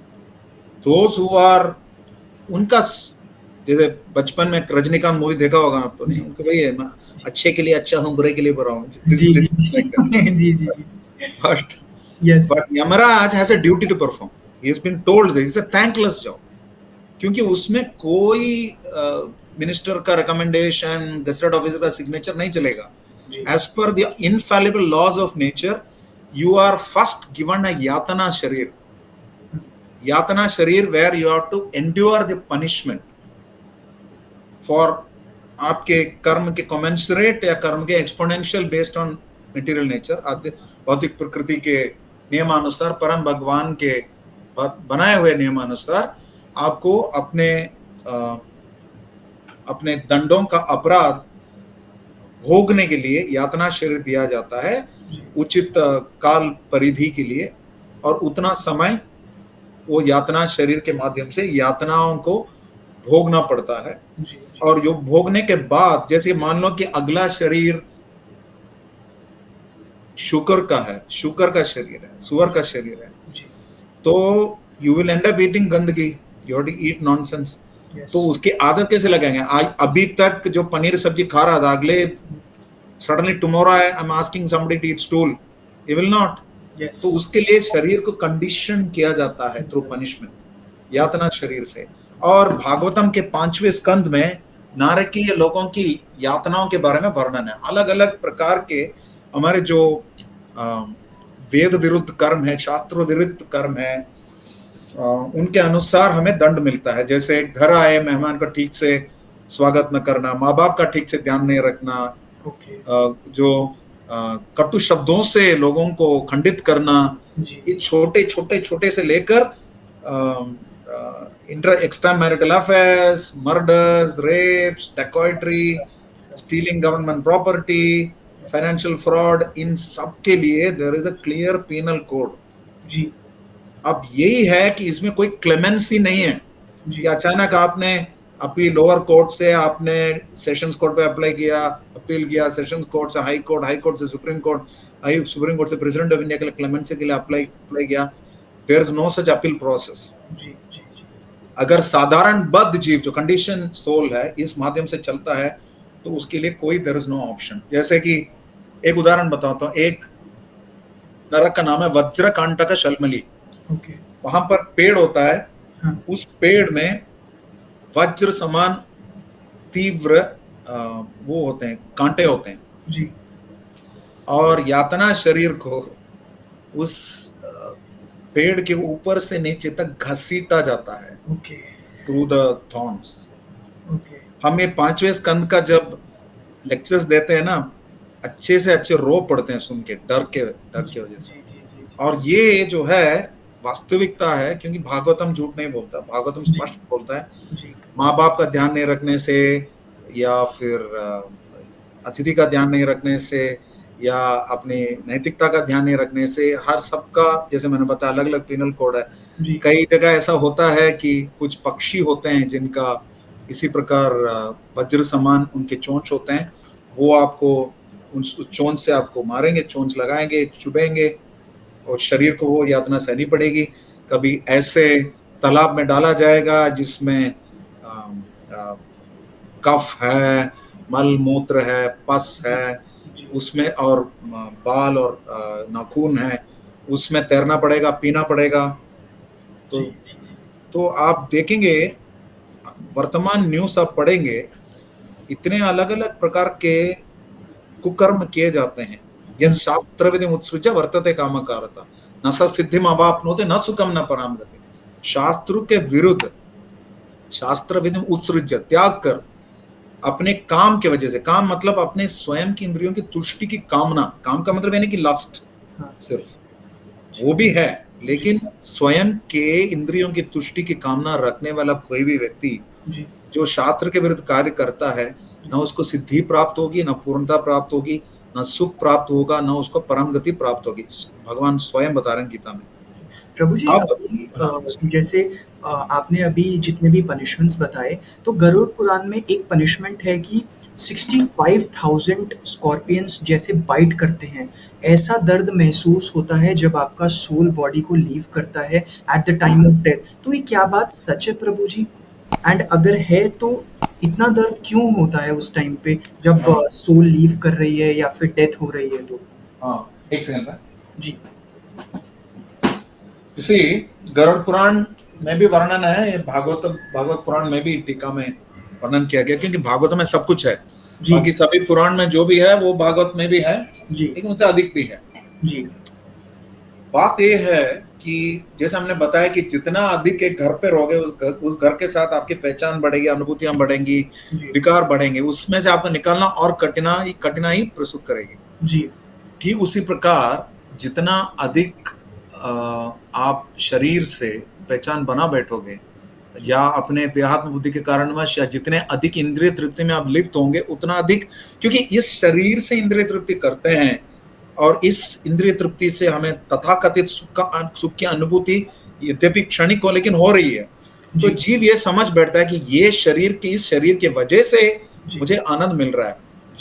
Those who are उनका, जैसे बचपन में रजनीकांत मूवी देखा होगा आप तो, नहीं भाई है, मैं अच्छे के लिए अच्छा हूँ, बुरे के लिए बुरा हूँ. जी. But Yamaraj has a duty to perform. He has been told this. It's a thankless job. क्योंकि उसमें कोई मिनिस्टर का रिकमेंडेशन, गजटेड ऑफिसर का सिग्नेचर नहीं चलेगा. As per the infallible laws of nature, you are first given a yatana sharir. Yatana sharir where you have to endure the punishment for आपके कर्म के commensurate या कर्म के exponential based on material nature, भौतिक प्रकृति के नियमानुसार, परम भगवान के बनाए हुए नियमानुसार आपको अपने दंडों का अपराध भोगने के लिए यातना शरीर दिया जाता है, उचित काल परिधि के लिए, और उतना समय वो यातना शरीर के माध्यम से यातनाओं को भोगना पड़ता है. और जो भोगने के बाद, जैसे मान लो कि अगला शरीर शुकर का है, शुकर का शरीर है, सुअर का शरीर है, तो you will end up eating गंदगी, you have to eat nonsense. तो उसकी आदत कैसे लगाएंगे? आज अभी तक जो पनीर सब्जी खा रहा था, अगले suddenly tomorrow I am asking somebody to eat stool, he will not. तो उसके लिए शरीर को कंडीशन किया जाता है थ्रू पनिशमेंट, यातना शरीर से. और भागवतम के 5वें स्कंद में नारकीय लोगों की यातनाओं के बारे में वर्णन है. अलग अलग प्रकार के हमारे जो वेद विरुद्ध कर्म है, शास्त्र विरुद्ध कर्म है, उनके अनुसार हमें दंड मिलता है. जैसे घर आए मेहमान का ठीक से स्वागत न करना, माँ बाप का ठीक से ध्यान नहीं रखना, जो कटु शब्दों से लोगों को खंडित करना, ये छोटे से लेकर extra marital affairs, murders, rapes, dacoitry, stealing government property, financial fraud, इन सब के लिए there is a clear penal code. जी. अब यही है कि इसमें कोई क्लेमेंसी नहीं है कि अचानक आपने अपील लोअर कोर्ट से आपने सेशंस कोर्ट पे अप्लाई किया, अपील किया, सेशंस कोर्ट से हाई कोर्ट से सुप्रीम कोर्ट से प्रेसिडेंट ऑफ इंडिया के लिए क्लेमेंसी के लिए अप्लाई किया. There is no such appeal process. जी. अगर साधारण बद्ध जीव जो कंडीशन सोल है इस माध्यम से चलता है तो उसके लिए कोई देयर इज नो ऑप्शन. जैसे कि एक उदाहरण बताता हूँ. एक नरक का नाम है वज्रकांटक शल्मली. वहां पर पेड़ होता है. उस पेड़ में वज्र समान तीव्र वो होते हैं, कांटे होते हैं जी. और यातना शरीर को उस पेड़ के ऊपर से नीचे तक घसीटा जाता है थ्रू द थॉर्न्स. हम ये 5वें स्कंद का जब लेक्चर्स देते हैं ना, अच्छे से अच्छे रो पड़ते हैं सुन के, डर के वजह से. और ये जो है वास्तविकता है, क्योंकि भागवतम झूठ नहीं बोलता, भागवतम स्पष्ट बोलता है. माँ बाप का ध्यान नहीं रखने से, या फिर अतिथि का ध्यान नहीं रखने से, या अपनी नैतिकता का ध्यान नहीं रखने से हर सबका, जैसे मैंने बताया, अलग अलग पिनल कोड है। कई जगह ऐसा होता है कि कुछ पक्षी होते हैं जिनका इसी प्रकार वज्र समान उनके चोंच होते हैं, वो आपको उन चोंच से आपको मारेंगे, चोंच लगाएंगे, चुभेंगे और शरीर को वो यातना सहनी पड़ेगी। कभी ऐसे तालाब में डाला जाएगा जिसमें कफ है, मल मूत्र है, पस है उसमें, और बाल और नाखून है, उसमें तैरना पड़ेगा, पीना पड़ेगा। तो आप देखेंगे, वर्तमान न्यूज़ आप पढ़ेंगे, इतने अलग अलग प्रकार के कुकर्म किए जाते हैं। यह शास्त्र विधि उत्सृज वर्तते कामकारता न स सिद्धिम अवाप्नोते न सुखम न पराम गति। शास्त्र के विरुद्ध शास्त्र विधि उत्सृज, त्याग कर अपने काम के वजह से, काम मतलब अपने स्वयं की इंद्रियों की तुष्टि की कामना, काम का मतलब यानी कि लस्ट, सिर्फ वो भी है, लेकिन स्वयं के इंद्रियों की तुष्टि की कामना रखने वाला कोई भी व्यक्ति जो शास्त्र के विरुद्ध कार्य करता है, ना उसको सिद्धि प्राप्त होगी, ना पूर्णता प्राप्त होगी, ना सुख प्राप्त होगा, ना उसको परम गति प्राप्त होगी। भगवान स्वयं बता रहे हैं गीता में। प्रभु जी, अभी जैसे आपने अभी जितने भी पनिशमेंट्स बताए, तो गरुड़ पुराण में एक पनिशमेंट है कि 65,000 स्कॉर्पियंस जैसे बाइट करते हैं, ऐसा दर्द महसूस होता है जब आपका सोल बॉडी को लीव करता है eight the time of death. तो ये क्या बात सच है प्रभु जी? एंड अगर है तो इतना दर्द क्यों होता है उस टाइम पे जब सोल लीव कर रही है या फिर डेथ हो रही है? तो एक सेकंड जी, इसी गरुड़ पुराण में भी वर्णन है, भागवत पुराण में भी टीका में वर्णन किया गया, क्योंकि भागवत में सब कुछ है। बाकी सभी पुराण में जो भी है वो भागवत में भी है, लेकिन उससे अधिक भी है। जी, बात यह है कि जैसे हमने बताया कि जितना अधिक एक घर पे रहोगे, उस घर के साथ आपकी पहचान बढ़ेगी, अनुभूतियां बढ़ेंगी, विकार बढ़ेंगे, उसमें से आपको निकालना और कठिनाई प्रस्तुत करेगी। जी, ठीक उसी प्रकार जितना अधिक आप शरीर से पहचान बना बैठोगे या अपने देहात्म बुद्धि के कारणवश या जितने अधिक इंद्रिय तृप्ति में आप लिप्त होंगे, उतना अधिक, क्योंकि इस शरीर से इंद्रिय तृप्ति करते हैं और इस इंद्रिय तृप्ति से हमें तथाकथित सुख की अनुभूति यद्यपि क्षणिक हो लेकिन हो रही है। तो जीव ये समझ बैठता है कि ये इस शरीर के वजह से मुझे आनंद मिल रहा है,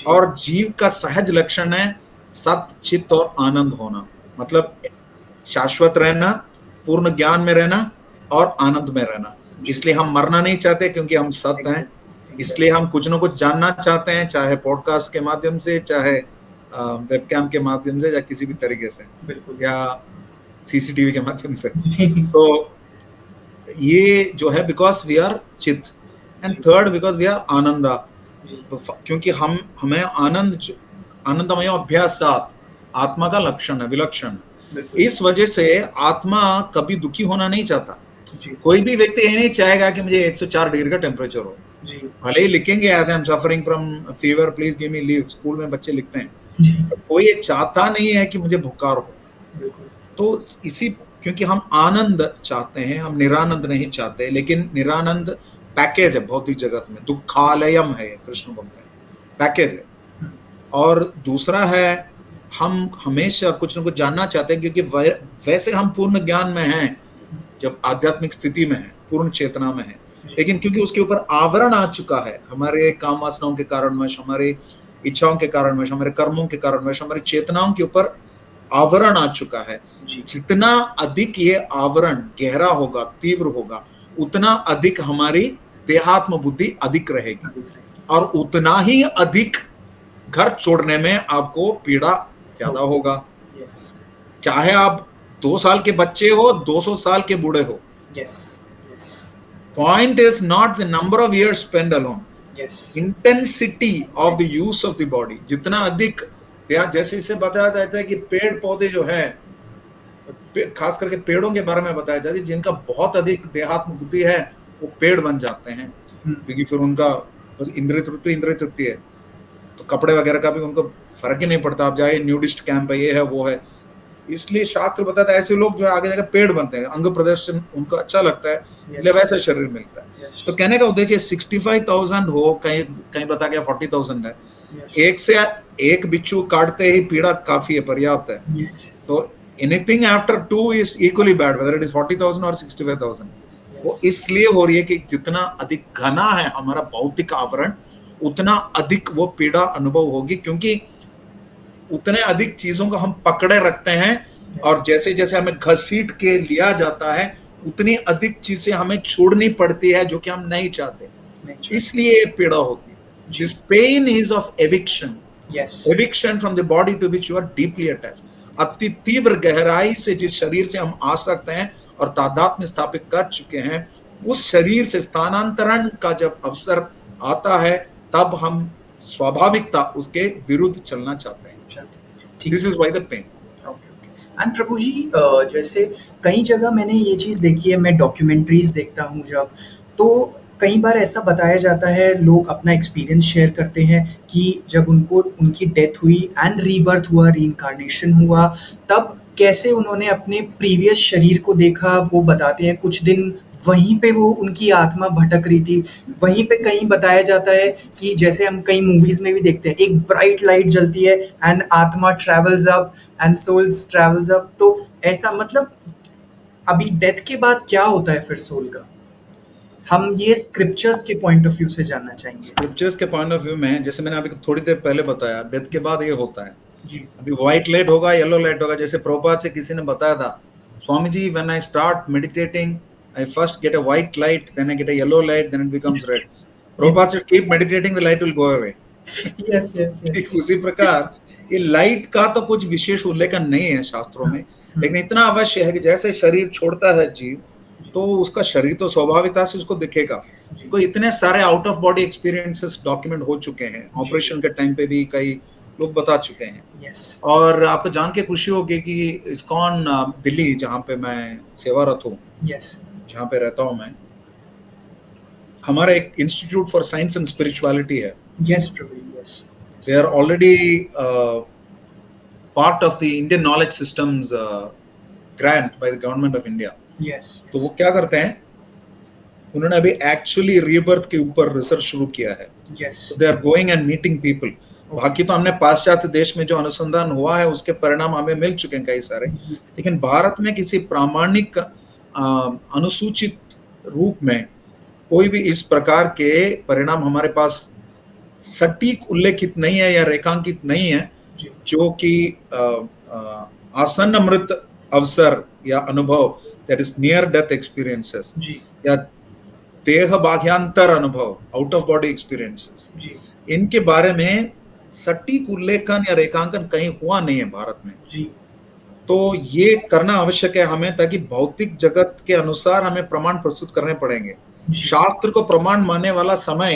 और जीव का सहज लक्षण है सत चित्त और आनंद होना, मतलब शाश्वत रहना, पूर्ण ज्ञान में रहना और आनंद में रहना। इसलिए हम मरना नहीं चाहते क्योंकि हम सत हैं, इसलिए हम कुछ ना कुछ जानना चाहते हैं, चाहे पॉडकास्ट के माध्यम से, चाहे वेबकैम के माध्यम से, या किसी भी तरीके से, या सीसीटीवी के माध्यम से। तो ये जो है because we are chitta, and third because we are ananda, क्योंकि हमें आनंदमय अभ्यास आत्मा का लक्षण है, विलक्षण। इस वजह से आत्मा कभी दुखी होना नहीं चाहता। कोई भी व्यक्ति ये नहीं चाहेगा कि मुझे 104 डिग्री का टेम्परेचर हो। भले ही लिखेंगे as I am suffering from fever please give me leave, school में बच्चे लिखते हैं, कोई ये चाहता नहीं है कि मुझे बुखार हो। तो इसी क्योंकि हम आनंद चाहते हैं, हम निरानंद नहीं चाहते, लेकिन निरानंद पैकेज है भौतिक जगत में, दुखालयम है, कृष्ण बोलते हैं पैकेज है। और दूसरा है हम हमेशा कुछ न कुछ जानना चाहते हैं, क्योंकि वैसे हम पूर्ण ज्ञान में हैं जब आध्यात्मिक स्थिति में है, पूर्ण चेतना में है, लेकिन क्योंकि उसके ऊपर आवरण आ चुका है, हमारे काम वासनाओं के कारणवश, हमारे इच्छाओं के कारणवश, हमारे कर्मों के कारणवश, हमारी चेतनाओं के ऊपर आवरण आ चुका है। जितना अधिक ये आवरण गहरा होगा, तीव्र होगा, उतना अधिक हमारी देहात्म बुद्धि अधिक रहेगी, और उतना ही अधिक घर छोड़ने में आपको पीड़ा ज्यादा होगा। चाहे आप 2 साल के बच्चे हो, 200 साल के बूढ़े हो। Point is not the number of years spent alone. Intensity of the use of the body. जितना अधिक, जैसे इसे बताया जाता है कि पेड़ पौधे जो है, खास करके पेड़ों के बारे में बताया जाता है, जिनका बहुत अधिक देहात्म बुद्धि है वो पेड़ बन जाते हैं, क्योंकि फिर उनका इंद्रिय तृप्ति है, तो कपड़े वगैरह का भी उनको फर्क ही नहीं पड़ता। आप जाए न्यूडिस्ट कैंप है, ये है वो है, इसलिए शास्त्र बताता है ऐसे लोग जो आगे जाकर पेड़ बनते हैं, अंग प्रदर्शन उनको अच्छा लगता है, इसलिए वैसा शरीर मिलता है। तो कहने का उद्देश्य 65,000 हो, कहीं बता गया 40,000 है, एक से एक बिच्छू काटते ही पीड़ा काफी है, पर्याप्त है। तो anything after 2 is equally bad, whether it is 40,000 और 65,000। वो इसलिए हो रही है कि जितना अधिक घना है हमारा भौतिक आवरण, उतना अधिक वो पीड़ा अनुभव होगी, क्योंकि उतने अधिक चीजों को हम पकड़े रखते हैं, और जैसे जैसे हमें घसीट के लिया जाता है उतनी अधिक चीजें हमें छोड़नी पड़ती है जो कि हम नहीं चाहते, इसलिए पीड़ा होती है। This pain is of eviction, eviction from the body to which you are deeply attached. अति तीव्र गहराई से जिस शरीर से हम आ सकते हैं और तादात्म्य स्थापित कर चुके हैं, उस शरीर से स्थानांतरण का जब अवसर आता है तब हम स्वाभाविकता उसके विरुद्ध चलना चाहते हैं। This is why the pain. And प्रभु जी, जैसे कई जगह मैंने ये चीज़ देखी है, मैं डॉक्यूमेंट्रीज देखता हूँ जब, तो कई बार ऐसा बताया जाता है, लोग अपना एक्सपीरियंस शेयर करते हैं कि जब उनकी डेथ हुई एंड रीबर्थ हुआ, रीइंकार्नेशन हुआ, तब कैसे उन्होंने अपने प्रीवियस शरीर को देखा। वो बताते हैं कुछ दिन वहीं पे वो उनकी आत्मा भटक रही थी। वहीं पे कहीं बताया जाता है कि जैसे हम कई मूवीज में भी देखते हैं, एक ब्राइट लाइट जलती है and atma travels up and souls travels up. तो ऐसा मतलब अभी डेथ के बाद क्या होता है फिर सोल का, हम ये स्क्रिप्चर्स के पॉइंट ऑफ व्यू से जानना चाहेंगे। स्क्रिप्चर्स के पॉइंट ऑफ व्यू में, जैसे मैंने अभी थोड़ी देर पहले बताया, डेथ के बाद ये होता है जी। अभी व्हाइट लाइट होगा, येलो लाइट होगा। जैसे प्रभुपाद से किसी ने बताया था, स्वामी जी, when I start meditating I first get a white light, then I get a yellow light, then it becomes red. Prabhupada said, keep meditating, the light will go away. Yes. उसी प्रकार ये लाइट का तो कुछ विशेष उल्लेख नहीं है शास्त्रों में, लेकिन इतना अवश्य है कि जैसे शरीर छोड़ता है जीव, तो उसका शरीर तो स्वाभाविकता से उसको दिखेगा। तो इतने सारे out of body experiences document हो चुके हैं, ऑपरेशन के टाइम पे भी कई लोग बता चुके हैं। और आपको जान के खुशी होगी कि इस्कॉन दिल्ली, जहाँ पे मैं सेवारत हूँ, जहाँ पे रहता हूँ मैं, हमारा एक institute for science and spirituality है। They are already part of the Indian knowledge systems grant by the government of India. तो वो क्या करते हैं, उन्होंने अभी एक्चुअली रीबर्थ के ऊपर रिसर्च शुरू किया है। They are going and meeting people. बाकी तो हमने पाश्चात्य देश में जो अनुसंधान हुआ है उसके परिणाम हमें मिल चुके हैं कई सारे, लेकिन भारत में किसी प्रामाणिक अनुसूचित रूप में कोई भी इस प्रकार के परिणाम हमारे पास सटीक उल्लेखित नहीं है या रेखांकित नहीं है, जो कि आसन्न मृत अवसर या अनुभव, that is near death experiences, या देह बाह्यांतर अनुभव, आउट ऑफ बॉडी एक्सपीरियंसेस, इनके बारे में सटीक उल्लेखन या रेखांकन कहीं हुआ नहीं है भारत में। तो ये करना आवश्यक है हमें, ताकि भौतिक जगत के अनुसार हमें प्रमाण प्रस्तुत करने पड़ेंगे। शास्त्र को प्रमाण मानने वाला समय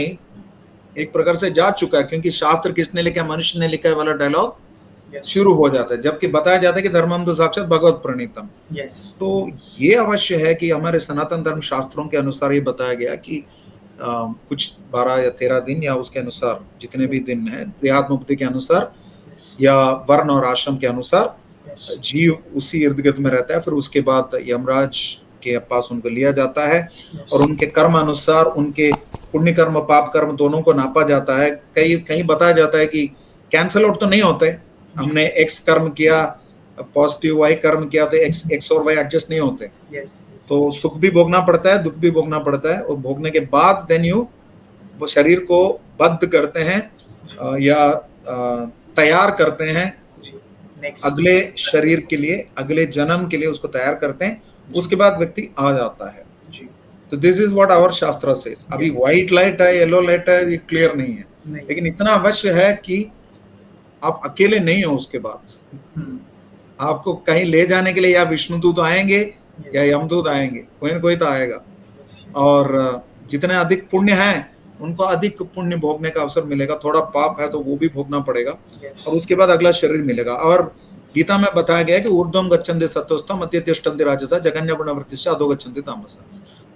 एक प्रकार से जा चुका है, क्योंकि शास्त्र किसने लिखा, मनुष्य ने लिखा है वाला डायलॉग शुरू हो जाता है, जबकि बताया जाता है कि धर्मम तो साक्षात भगवत प्रणीतम। तो ये अवश्य है कि हमारे सनातन धर्म शास्त्रों के अनुसार ये बताया गया कि कुछ 12 या 13 दिन या उसके अनुसार जितने भी दिन है, देहात्म मुक्ति के अनुसार या वर्ण और आश्रम के अनुसार जीव उसी इर्द गिर्द में रहता है। फिर उसके बाद यमराज के पास उनको लिया जाता है और उनके कर्म अनुसार, उनके पुण्य कर्म पाप कर्म दोनों को नापा जाता है। कहीं बताया जाता है कि कैंसल आउट तो नहीं होते, हमने एक्स कर्म किया, पॉजिटिव वाई कर्म किया, तो एक्स और वाई एडजस्ट नहीं होते। तो सुख भी भोगना पड़ता है, दुख भी भोगना पड़ता है, और भोगने के बाद देन यू वो शरीर को बद्ध करते हैं या तैयार करते हैं अगले शरीर के लिए, अगले जन्म के लिए उसको तैयार करते हैं। उसके बाद व्यक्ति आ जाता है। तो दिस इज व्हाट आवर शास्त्र सेज। अभी व्हाइट लाइट है, येलो लाइट है, ये क्लियर नहीं है, लेकिन इतना अवश्य है कि आप अकेले नहीं हो। उसके बाद आपको कहीं ले जाने के लिए या विष्णुदूत आएंगे या यमदूत आएंगे, कोई ना कोई तो आएगा। और जितने अधिक पुण्य है उनको अधिक पुण्य भोगने का अवसर मिलेगा, थोड़ा पाप है तो वो भी भोगना पड़ेगा, और उसके बाद अगला शरीर मिलेगा। और गीता में बताया गया है कि ऊर्ध्वम गच्छन्ति सत्त्वस्थं मध्य तिष्ठन्ति राजसा जघन्य गुण वृत्तिश्च अधो गच्छन्ति तामसा।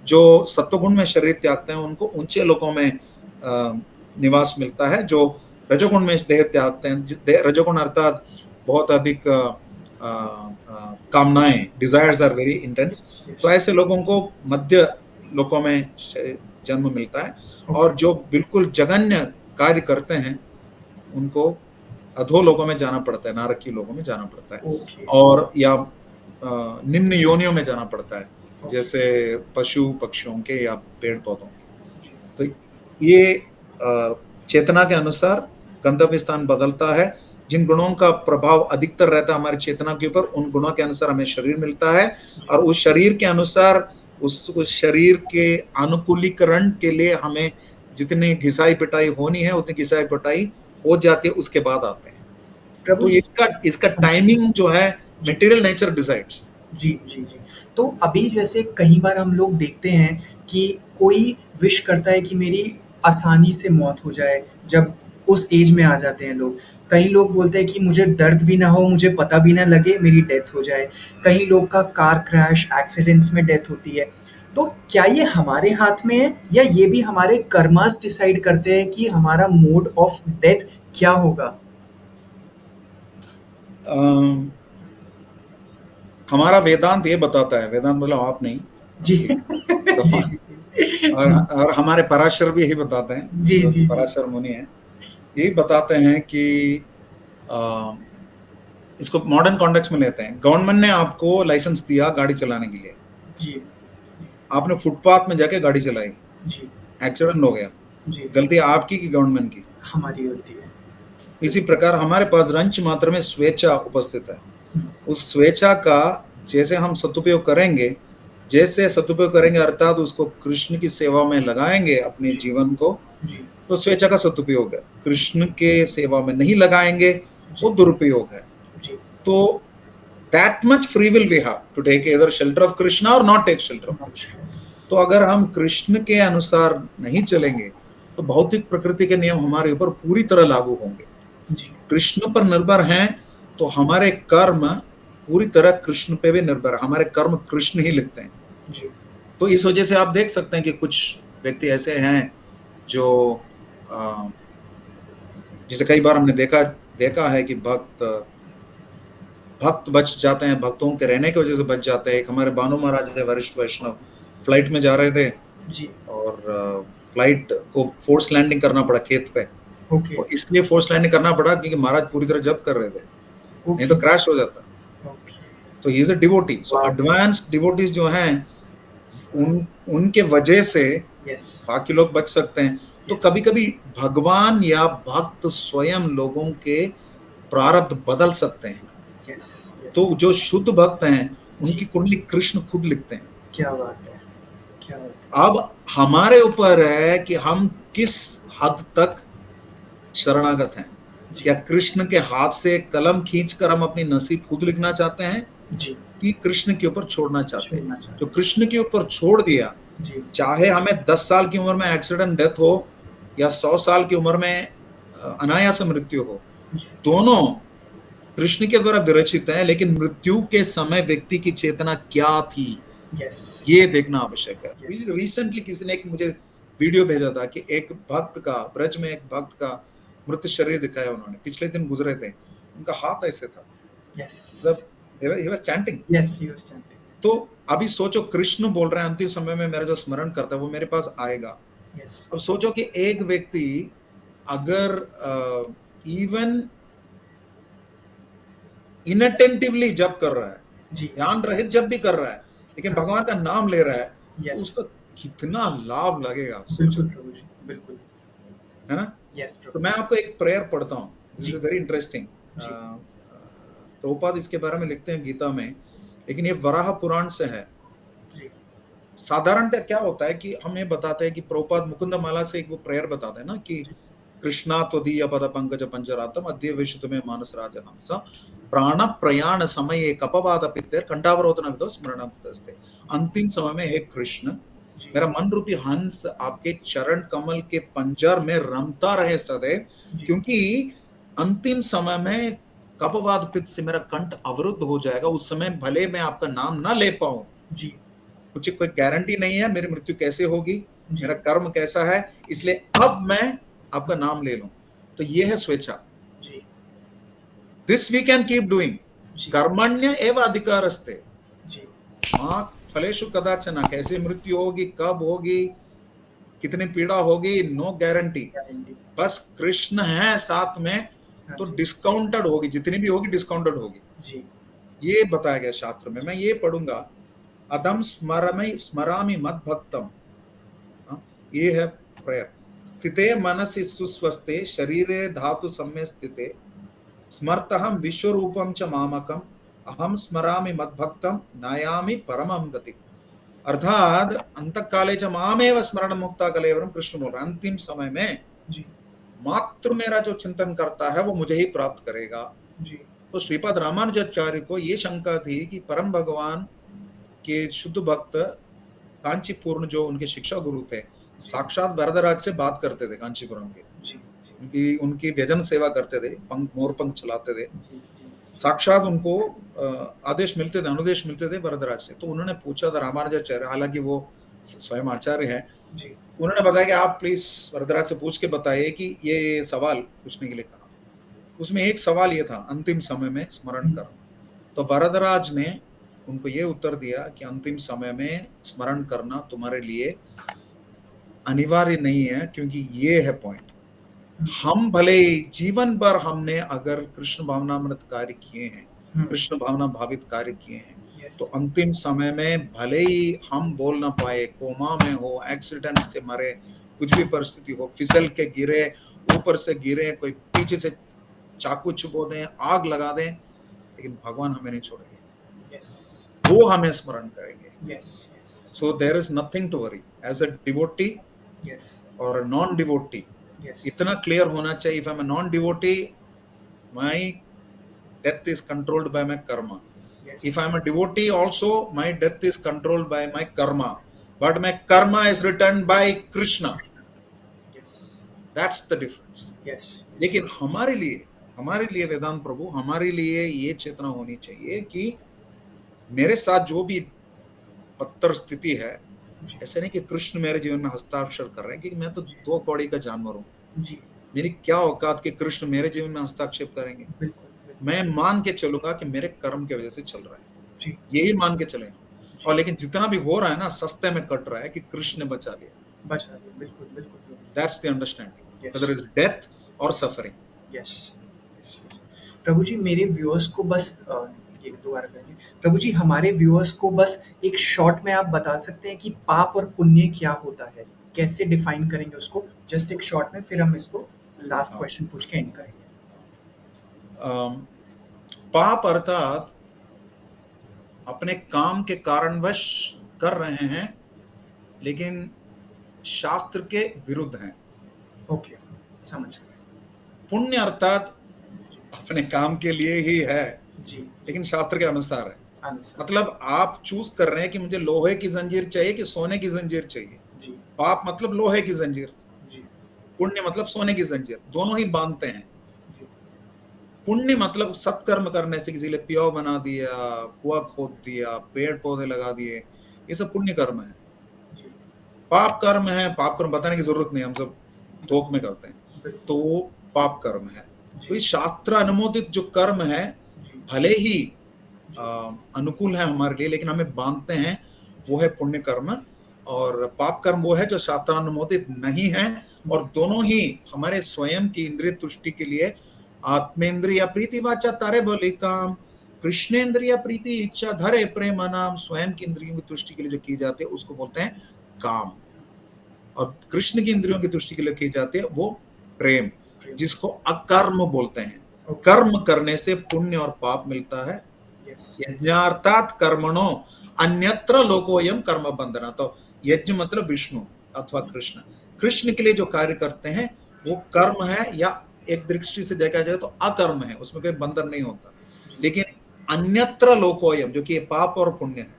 जो सत्वगुण में शरीर त्यागते हैं उनको ऊंचे लोकों में निवास मिलता है। जो रजोगुण में देह त्यागते हैं, रजोगुण अर्थात बहुत अधिक कामनाएं, डिजायर्स आर वेरी इंटेंस, तो ऐसे लोगों को मध्य लोकों में जन्म मिलता है। और जो बिल्कुल जघन्य कार्य करते हैं उनको अधो लोगों में जाना पड़ता है, नारकीय लोगों में जाना पड़ता है, ओके और या निम्न योनियों में जाना पड़ता है, जैसे पशु पक्षियों के या पेड़ पौधों के। तो ये चेतना के अनुसार गंतव्य स्थान बदलता है। जिन गुणों का प्रभाव अधिकतर रहता है हमारी चेतना के ऊपर, उन गुणों के अनुसार हमें शरीर मिलता है, और उस शरीर के अनुसार उस शरीर के अनुकूलीकरण के लिए हमें जितनी घिसाई पिटाई होनी है उतनी घिसाई पिटाई हो जाती है, उसके बाद आते हैं। तो इसका टाइमिंग जो है मटेरियल नेचर डिसाइड्स। जी जी जी। तो अभी जैसे कई बार हम लोग देखते हैं कि कोई विश करता है कि मेरी आसानी से मौत हो जाए, जब उस एज में आ जाते हैं लोग। कई लोग बोलते हैं कि मुझे दर्द भी ना हो, मुझे पता भी ना लगे, मेरी डेथ हो जाए। कई लोग का कार क्रैश एक्सीडेंट्स में डेथ होती है। तो क्या ये हमारे हाथ में है, या ये भी हमारे कर्मास डिसाइड करते हैं कि हमारा मोड ऑफ डेथ क्या होगा? हमारा वेदांत ये बताता है, वेदांत मतलब आप नहीं जी जी जी। और हमारे पराशर भी यही बताते हैं, जी जी पराशर मुनि है, यही बताते हैं कि इसको मॉडर्न कॉन्टेक्स्ट में लेते हैं। गवर्नमेंट ने आपको लाइसेंस दिया गाड़ी चलाने के लिए, जी, आपने फुटपाथ में जाके गाड़ी चलाई, जी, एक्सीडेंट हो गया, जी, गलती आपकी कि गवर्नमेंट की? हमारी गलती है। इसी प्रकार हमारे पास रंच मात्र में स्वेच्छा उपस्थित है। उस स्वेच्छा का जैसे हम सदुपयोग करेंगे, जैसे सदुपयोग करेंगे अर्थात उसको कृष्ण की सेवा में लगाएंगे अपने जीवन को, तो स्वेच्छा का सदुपयोग है। कृष्ण के सेवा में नहीं लगाएंगे वो दुरुपयोग है। तो that much free will we have to take either shelter of Krishna or not take shelter of Krishna. तो अगर हम कृष्ण के अनुसार नहीं चलेंगे तो भौतिक प्रकृति के नियम हमारे ऊपर पूरी तरह लागू होंगे। कृष्ण पर निर्भर हैं तो हमारे कर्म पूरी तरह कृष्ण पे भी निर्भर है, हमारे कर्म कृष्ण ही लिखते हैं। तो इस वजह से आप देख सकते हैं कि कुछ व्यक्ति ऐसे हैं जो जिसे कई बार हमने देखा है कि भक्त बच जाते हैं, भक्तों के रहने की वजह से बच जाते हैं। एक हमारे बानो महाराज थे, वरिष्ठ वैष्णव, फ्लाइट में जा रहे थे जी, और फ्लाइट को फोर्स लैंडिंग करना पड़ा खेत पे। और इसलिए फोर्स लैंडिंग करना पड़ा क्योंकि महाराज पूरी तरह जप कर रहे थे, नहीं तो क्रैश हो जाता। तो he is a devotee. So advanced devotees जो हैं उनके वजह से बाकी लोग बच सकते हैं। तो कभी कभी भगवान या भक्त स्वयं लोगों के प्रारब्ध बदल सकते हैं। तो जो शुद्ध भक्त हैं उनकी कुंडली कृष्ण खुद लिखते हैं। क्या बात है, क्या बात है। अब हमारे ऊपर है कि हम किस हद तक शरणागत हैं। क्या कृष्ण के हाथ से कलम खींचकर हम अपनी नसीब खुद लिखना चाहते हैं जी, कि कृष्ण के ऊपर छोड़ना चाहते हैं? तो कृष्ण के ऊपर छोड़ दिया जी, चाहे हमें 10 साल की उम्र में एक्सीडेंट डेथ हो या 100 साल की उम्र में अनायास मृत्यु हो, दोनों कृष्ण के द्वारा विरचित है, लेकिन मृत्यु के समय व्यक्ति की चेतना क्या थी ये देखना आवश्यक है। रिसेंटली किसी ने एक मुझे वीडियो भेजा था कि एक भक्त का, ब्रज में एक भक्त का मृत शरीर दिखाया उन्होंने, पिछले दिन गुजरे थे, उनका हाथ ऐसे था। he was chanting. Yes, he was chanting. तो अभी सोचो कृष्ण बोल रहे हैं अंतिम समय में मेरा जो स्मरण करता है वो मेरे पास आएगा। अब सोचो कि एक व्यक्ति अगर इवन इनअटेंटिवली जप कर रहा है, ध्यान रहित जप भी कर रहा है, लेकिन भगवान का नाम ले रहा है, तो उसका कितना लाभ लगेगा। बिल्कुल प्रभु जी, बिल्कुल, है ना? तो मैं आपको एक प्रेयर पढ़ता हूँ, this is very interesting. Prabhupada इसके बारे में लिखते हैं गीता में, लेकिन ये वराह पुराण से है। साधारणतः क्या होता है कि हम ये बताते हैं कि प्रभुपाद मुकुंद माला से एक वो प्रेयर बताते हैं ना कि कृष्णा त्वदीय पद पंकज पंजरातम अद्य विशुद्ध में मानस राजहंस प्राण प्रयाण समय कपवाद पित्तेर कंठावरोधन विदो स्मरणस्ते। अंतिम समय में हे कृष्ण, मेरा मन रूपी हंस आपके चरण कमल के पंजर में रमता रहे सदैव, क्योंकि अंतिम समय में कपवाद पित्त से मेरा कंठ अवरुद्ध हो जाएगा। उस समय भले मैं आपका नाम ना ले पाऊं जी, मुझे कोई गारंटी नहीं है मेरी मृत्यु कैसे होगी, मेरा कर्म कैसा है, इसलिए अब मैं आपका नाम ले लूं। तो ये है स्वेच्छा जी। This we can keep doing, कर्मण्य एवं अधिकारस्ते जी, मां फलेषु कदाचन। कैसे मृत्यु होगी, कब होगी, कितनी पीड़ा होगी, नो गारंटी। गारंटी। बस कृष्ण है साथ में हाँ तो जी। डिस्काउंटेड होगी, जितनी भी होगी डिस्काउंटेड होगी। जी। ये बताया गया शास्त्र में। मैं ये पढ़ूंगा, अदम स्मरामि मद भक्तम। ये है प्रेयर। स्थिते मनसि सुस्वस्थे शरीरे धातु सम्य स्थिते स्मर्तहम विश्वरूपम च मामकम अहम स्मरामि मद्भक्तम नयामि परमं गति। अर्थात अंतकाले च मामेव स्मरण मुक्ता कलेवरम, कृष्ण बोल रहे हैं अंतिम समय में जी। मात्र मेरा जो चिंतन करता है वो मुझे ही प्राप्त करेगा। जी। तो श्रीपद रामानुजाचार्य को ये शंका थी कि परम भगवान के शुद्ध भक्त कांचीपुर जो उनके शिक्षा गुरु थे, साक्षात वरदराज से बात करते थे कांचीपुरम के, जी। उनकी उनकी व्यजन सेवा करते थे, पंख मोर पंख चलाते थे, जी। साक्षात उनको आदेश मिलते थे, अनुदेश मिलते थे वरदराज से। तो उन्होंने पूछा था रामानुजाचार्य, हालांकि वो स्वयं आचार्य हैं, जी। उन्होंने बताया कि आप प्लीज वरदराज से पूछ के बताइए कि ये सवाल पूछने के लिए कहा। उसमें एक सवाल ये था, अंतिम समय में स्मरण करना। तो वरदराज ने उनको ये उत्तर दिया कि अंतिम समय में स्मरण करना तुम्हारे लिए अनिवार्य नहीं है, क्योंकि ये है पॉइंट। हम भले ही जीवन भर हमने अगर कृष्ण भावनामृत कार्य किए हैं, कृष्ण भावना भावित कार्य किए हैं, तो अंतिम समय में भले ही हम बोल ना पाए, कोमा में हो, एक्सीडेंट से मरे, कुछ भी परिस्थिति हो, फिसल के गिरे, ऊपर से गिरे, कोई पीछे से चाकू चुबो दें, आग लगा दें, लेकिन भगवान हमें नहीं छोड़ेंगे। वो हमें स्मरण करेंगे। So there is nothing to worry as a devotee or non devotee. इतना क्लियर होना चाहिए, if I am a non devotee my death is controlled by my karma, if I am a devotee also my death is controlled by my karma, but my karma is return by Krishna. That's the difference. लेकिन हमारे लिए वेदांत प्रभु, हमारे लिए ये चेतना होनी चाहिए कि मेरे साथ जो भी बदतर स्थिति है, ऐसे नहीं कि कृष्ण मेरे जीवन में हस्ताक्षर कर रहे हैं, क्योंकि मैं तो 2 कौड़ी का जानवर हूँ जी, मेरी क्या औकात कि कृष्ण मेरे जीवन में हस्ताक्षेप करेंगे। बिल्कुल। मैं मान के चलूंगा कि मेरे कर्म की वजह से चल रहा है जी, यही मान के चलेंगे। और लेकिन जितना भी हो रहा है ना, सस्ते में कट रहा है कि कृष्ण ने बचा लिया। बिल्कुल बिल्कुल। That's the understanding, whether is death or suffering. Yes. प्रभु जी, मेरे व्यूअर्स को बस ये दोबारा करेंगे। प्रभु जी, हमारे व्यूअर्स को बस एक शॉर्ट में आप बता सकते हैं कि पाप और पुण्य क्या होता है, कैसे डिफाइन करेंगे उसको, जस्ट एक शॉर्ट में, फिर हम इसको लास्ट क्वेश्चन पूछ के एंड करेंगे। पाप अर्थात अपने काम के कारणवश कर रहे हैं लेकिन शास्त्र के विरुद्ध हैं। ओके, समझ गए। पुण्य अर्थात अपने काम के लिए ही है जी, लेकिन शास्त्र के अनुसार है। मतलब आप चूज कर रहे हैं कि मुझे लोहे की जंजीर चाहिए कि सोने की जंजीर चाहिए जी। पाप मतलब लोहे की जंजीर जी, पुण्य मतलब सोने की जंजीर, दोनों ही बांधते हैं। पुण्य मतलब सत्कर्म करने से, किसी लिए प्याव बना दिया, कुआं खोद दिया, पेड़ पौधे लगा दिए, ये सब पुण्य कर्म है। पाप कर्म है, पाप कर्म बताने की जरूरत नहीं, हम सब थोक में करते हैं, तो वो पाप कर्म है। तो इस शास्त्र अनुमोदित जो कर्म है भले ही अनुकूल है हमारे लिए, लेकिन हमें बांधते हैं, वो है पुण्य कर्म। और पाप कर्म वो है जो शास्त्र अनुमोदित नहीं है, और दोनों ही हमारे स्वयं की इंद्रिय तुष्टि के लिए, आत्मेंद्रिय प्रीति वाचा तारे बोले काम, कृष्णेन्द्रिय प्रीति इच्छा धरे प्रेम नाम, स्वयं की इंद्रियों की तुष्टि के लिए जो की जाती है उसको बोलते हैं काम, और कृष्ण की इंद्रियों की तुष्टि के लिए की जाती है वो प्रेम, जिसको अकर्म बोलते हैं। कर्म करने से पुण्य और पाप मिलता है। यज्ञार्थात कर्मणो अन्यत्र लोकोयम कर्म बंधना। तो यज्ञ मतलब विष्णु अथवा कृष्ण, कृष्ण के लिए जो कार्य करते हैं वो कर्म है, या एक दृष्टि से देखा जाए तो अकर्म है, उसमें कोई बंधन नहीं होता। लेकिन अन्यत्र लोकोयम जो कि पाप और पुण्य है,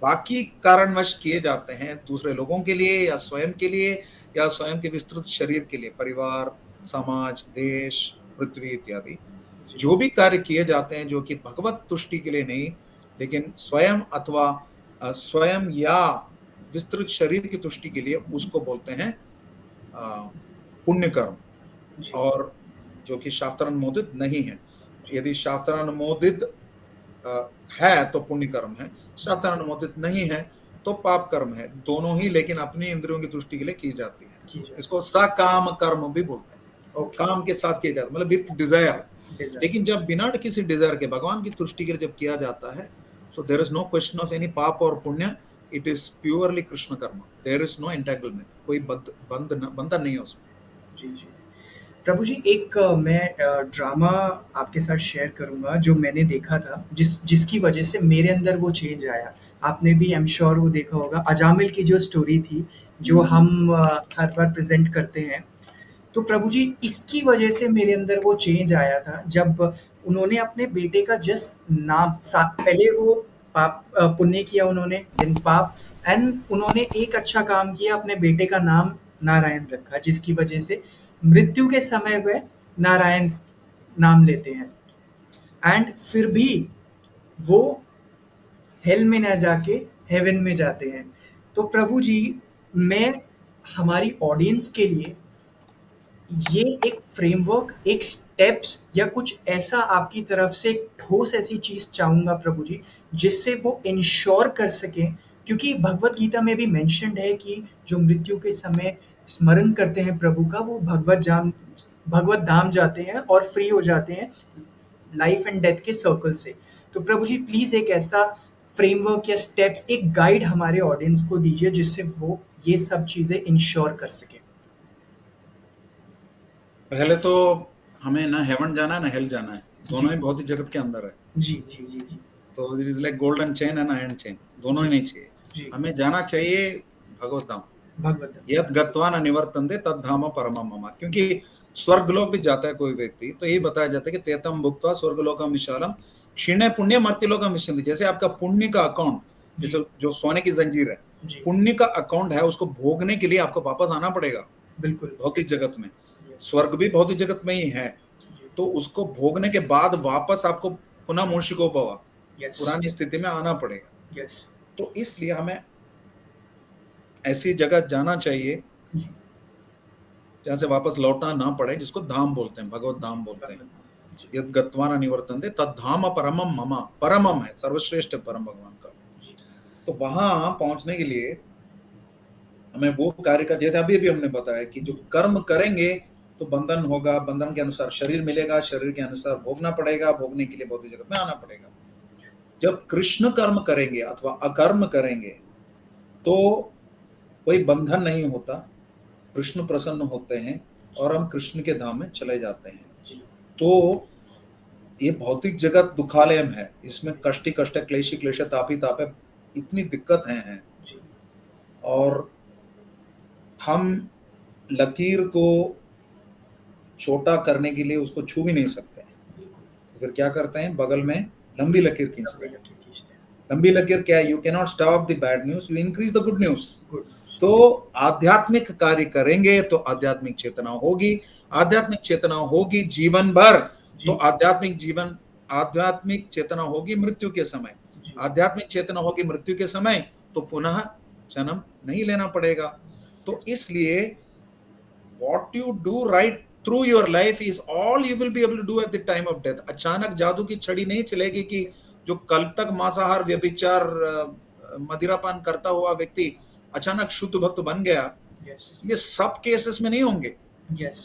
बाकी कारणवश किए जाते हैं दूसरे लोगों के लिए या स्वयं के लिए, या स्वयं के विस्तृत शरीर के लिए, परिवार, समाज, देश, पृथ्वी इत्यादि जो भी कार्य किए जाते हैं जो कि भगवत तुष्टि के लिए नहीं, लेकिन स्वयं अथवा स्वयं या विस्तृत शरीर की तुष्टि के लिए, उसको बोलते हैं पुण्य कर्म, और जो कि शास्त्रानुमोदित नहीं है। यदि शास्त्रानुमोदित है तो पुण्य कर्म है, शास्त्रानुमोदित नहीं है तो पाप कर्म है, दोनों ही, लेकिन अपनी इंद्रियों की तुष्टि के लिए की जाती है। की जाए। इसको सकाम कर्म भी बोलते हैं। ओके। काम के साथ किया जाता है, मतलब विथ डिजायर। डिजायर। लेकिन जब बिना किसी डिजायर के भगवान की तुष्टि के लिए जब किया जाता है, so there is no question of any paap or पुण्य, इट इज प्योरली कृष्ण कर्म, देयर इज नो एंटेंगलमेंट, कोई बंधन नहीं है उसमें। जी जी। प्रभु जी, एक मैं ड्रामा आपके साथ शेयर करूंगा जो मैंने देखा था, जिसकी वजह से मेरे अंदर वो चेंज आया। आपने भी आई एम श्योर वो देखा होगा, अजामिल की जो स्टोरी थी, जो हम हर बार प्रेजेंट करते हैं। तो प्रभु जी, इसकी वजह से मेरे अंदर वो चेंज आया था जब उन्होंने अपने बेटे का जस्ट नाम पहले वो पाप पुण्य किया उन्होंने, देन पाप, एंड उन्होंने एक अच्छा काम किया, अपने बेटे का नाम नारायण रखा, जिसकी वजह से मृत्यु के समय वह नारायण नाम लेते हैं, एंड फिर भी वो हेल में ना जाके हेवन में जाते हैं। तो प्रभु जी, मैं हमारी ऑडियंस के लिए ये एक फ्रेमवर्क, एक स्टेप्स या कुछ ऐसा आपकी तरफ से एक ठोस ऐसी चीज चाहूंगा प्रभु जी, जिससे वो इंश्योर कर सकें, क्योंकि भगवत गीता में भी मेंशन्ड है कि जो मृत्यु के समय स्मरण करते हैं प्रभु का, वो भगवत धाम जाते हैं और फ्री हो जाते हैं लाइफ एंड डेथ के सर्कल से। तो प्रभु जी, प्लीज एक ऐसा फ्रेमवर्क या स्टेप्स, एक गाइड हमारे ऑडियंस को दीजिए, जिससे वो ये सब चीजें इंश्योर कर सके। पहले तो हमें ना हेवन जाना है ना हेल जाना है, दोनों ही भौतिक जगत के अंदर है। जी जी जी जी। तो it is like golden chain and iron chain, दोनों ही नहीं चाहिए। जी। हमें जाना चाहिए भगवत धाम। भगवत। यद गत्वा न निवर्तन्ते तद धाम परमम मम, क्योंकि स्वर्ग लोक भी जाता है कोई व्यक्ति, तो यही बताया जाता है कि तेतम भुक्त्वा स्वर्गलोकम विशालम क्षीणे पुण्य मर्त्यलोकम विशन्ति। जैसे आपका पुण्य का अकाउंट, जैसे जो सोने की जंजीर है, पुण्य का अकाउंट है, उसको भोगने के लिए आपको वापस आना पड़ेगा। बिल्कुल। भौतिक जगत में, स्वर्ग भी भौतिक जगत में ही है, तो उसको भोगने के बाद वापस आपको पुनः मूषिको भव, पुरानी स्थिति में आना पड़ेगा। तो इसलिए हमें ऐसी जगह जाना चाहिए जहां से वापस लौटना ना पड़े, जिसको धाम बोलते हैं, भगवत धाम बोलते हैं। यद गत्वा न निवर्तन्ते तद धाम परमम मम, परमम है, सर्वश्रेष्ठ परम भगवान का। तो वहां पहुंचने के लिए हमें वो कार्य का, जैसे अभी हमने बताया कि जो कर्म करेंगे तो बंधन होगा, बंधन के अनुसार शरीर मिलेगा, शरीर के अनुसार भोगना पड़ेगा, भोगने के लिए भौतिक जगत में आना पड़ेगा। जब कृष्ण कर्म करेंगे अथवा अकर्म करेंगे तो कोई बंधन नहीं होता, कृष्ण प्रसन्न होते हैं और हम कृष्ण के धाम में चले जाते हैं। तो ये भौतिक जगत दुखालयम है, इसमें कष्टी कष्ट, क्लेशी क्लेश, तापी ताप है, इतनी दिक्कत है। और हम लकीर को छोटा करने के लिए उसको छू भी नहीं सकते, तो फिर क्या करते हैं, बगल में लंबी लकीर खींचते हैं। लंबी लकीर क्या है, you can not stop the bad news, you increase the good news. तो आध्यात्मिक कार्य करेंगे तो आध्यात्मिक चेतना होगी, आध्यात्मिक चेतना होगी जीवन भर, तो आध्यात्मिक चेतना होगी मृत्यु के समय, आध्यात्मिक चेतना होगी मृत्यु के समय, तो पुनः जन्म नहीं लेना पड़ेगा। तो इसलिए what you do right through your life is all you will be able to do at the time of death. अचानक जादू की छड़ी नहीं चलेगी कि जो कल तक मांसाहार, व्यभिचार, मदिरापान करता हुआ व्यक्ति अचानक शुद्ध भक्त बन गया। ये सब केसेस में नहीं होंगे।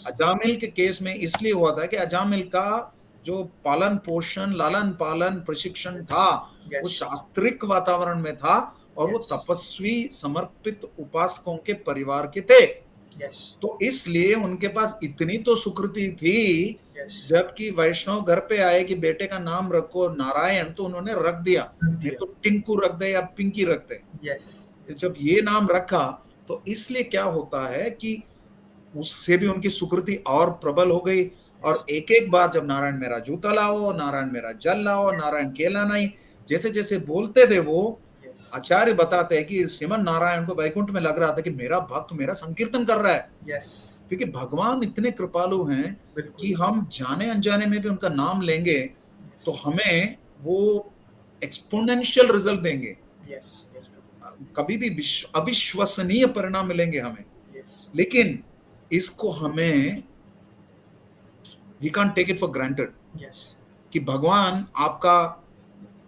अजामिल के केस में इसलिए हुआ था कि अजामिल का जो पालन पोषण, लालन पालन, प्रशिक्षण था, वो शास्त्रिक वातावरण में था, और वो तपस्वी समर्पित उपासकों के परिवार के थे। तो इसलिए उनके पास इतनी तो सुकृति थी, जबकि वैष्णव घर पे आए कि बेटे का नाम रखो नारायण, तो उन्होंने रख दिया, नहीं तो टिंकू रख दे या पिंकी रख दे। जब ये नाम रखा तो इसलिए क्या होता है कि उससे भी उनकी सुकृति और प्रबल हो गई। और एक एक बार जब नारायण मेरा जूता लाओ, नारायण मेरा जल लाओ, नारायण केला नहीं, जैसे जैसे बोलते थे वो, आचार्य बताते हैं कि श्रीमन नारायण को वैकुंठ में लग रहा था कि मेरा भक्त मेरा संकीर्तन कर रहा है। क्योंकि भगवान इतने कृपालु हैं कि हम जाने अनजाने में भी उनका नाम लेंगे तो हमें वो एक्सपोनेंशियल रिजल्ट देंगे। कभी भी अविश्वसनीय परिणाम मिलेंगे हमें। लेकिन इसको हमें we can't take it for granted कि भगवान आपका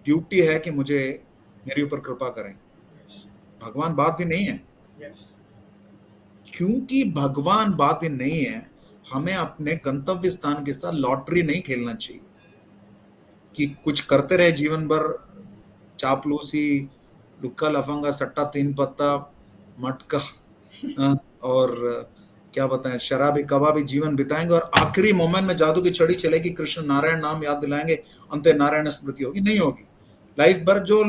ड्यूटी है कि मुझे मेरे ऊपर कृपा करें। भगवान बाध्य नहीं है। यस, क्योंकि भगवान बाध्य नहीं है, हमें अपने गंतव्य स्थान के साथ लॉटरी नहीं खेलना चाहिए कि कुछ करते रहे जीवन भर, चापलूसी, लुक्का लफंगा, सट्टा, तीन पत्ता, मटका, और क्या बताएं, शराबी कबाबी जीवन बिताएंगे और आखिरी मोमेंट में जादू की छड़ी चलेगी, कृष्ण नारायण नाम याद दिलाएंगे, अंत नारायण स्मृति होगी। नहीं होगी। लाइफ भर जो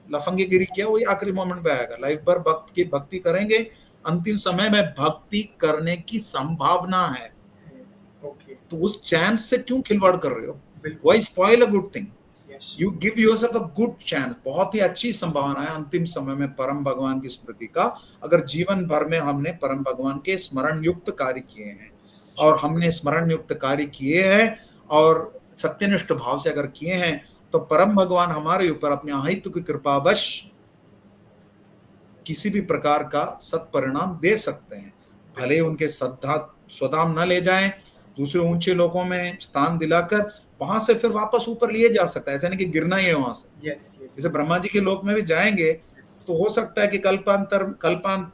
लफंगीगिरी किया वही आखिरी मोमेंट पे आएगा। लाइफ भर भक्ति करेंगे, अंतिम समय में भक्ति करने की संभावना है। ओके, तो उस चांस से क्यों खिलवाड़ कर रहे हो? बिल्कुल। Why spoil a good thing? Yes, you give yourself a good chance. बहुत ही अच्छी संभावना है अंतिम समय में परम भगवान की स्मृति का, अगर जीवन भर में हमने परम भगवान के स्मरण युक्त कार्य किए हैं। और हमने स्मरण युक्त कार्य किए हैं और सत्यनिष्ठ भाव से अगर किए हैं, तो परम भगवान हमारे ऊपर अपने अहित की कृपावश किसी भी प्रकार का सत्परिणाम दे सकते हैं। भले उनके स्वधाम न ले जाएं, दूसरे ऊंचे लोगों में स्थान दिलाकर वहां से फिर वापस ऊपर लिए जा सकता है। ऐसा नहीं कि गिरना ही है वहां से। यस, यस, जैसे ब्रह्मा जी के लोक में भी जाएंगे तो हो सकता है कि कल्पांत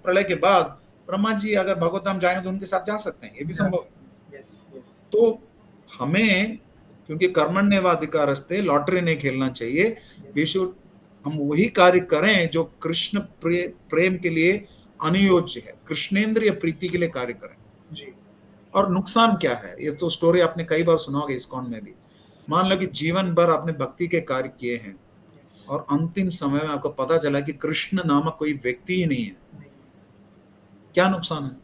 प्रलय के बाद ब्रह्मा जी अगर भगवतधाम जाएंगे तो उनके साथ जा सकते हैं, ये भी संभव है। यस, यस, तो हमें, क्योंकि कर्मण्येवाधिकारस्ते, लॉटरी नहीं खेलना चाहिए। वी शुड, हम वही कार्य करें जो कृष्ण प्रेम के लिए अनुयोज्य है, कृष्णेंद्रिय प्रीति के लिए कार्य करें जी। और नुकसान क्या है, ये तो स्टोरी आपने कई बार सुना होगा इस्कॉन में भी। मान लो कि जीवन भर आपने भक्ति के कार्य किए हैं और अंतिम समय में आपको पता चला कि कृष्ण नामक कोई व्यक्ति ही नहीं है, क्या नुकसान है?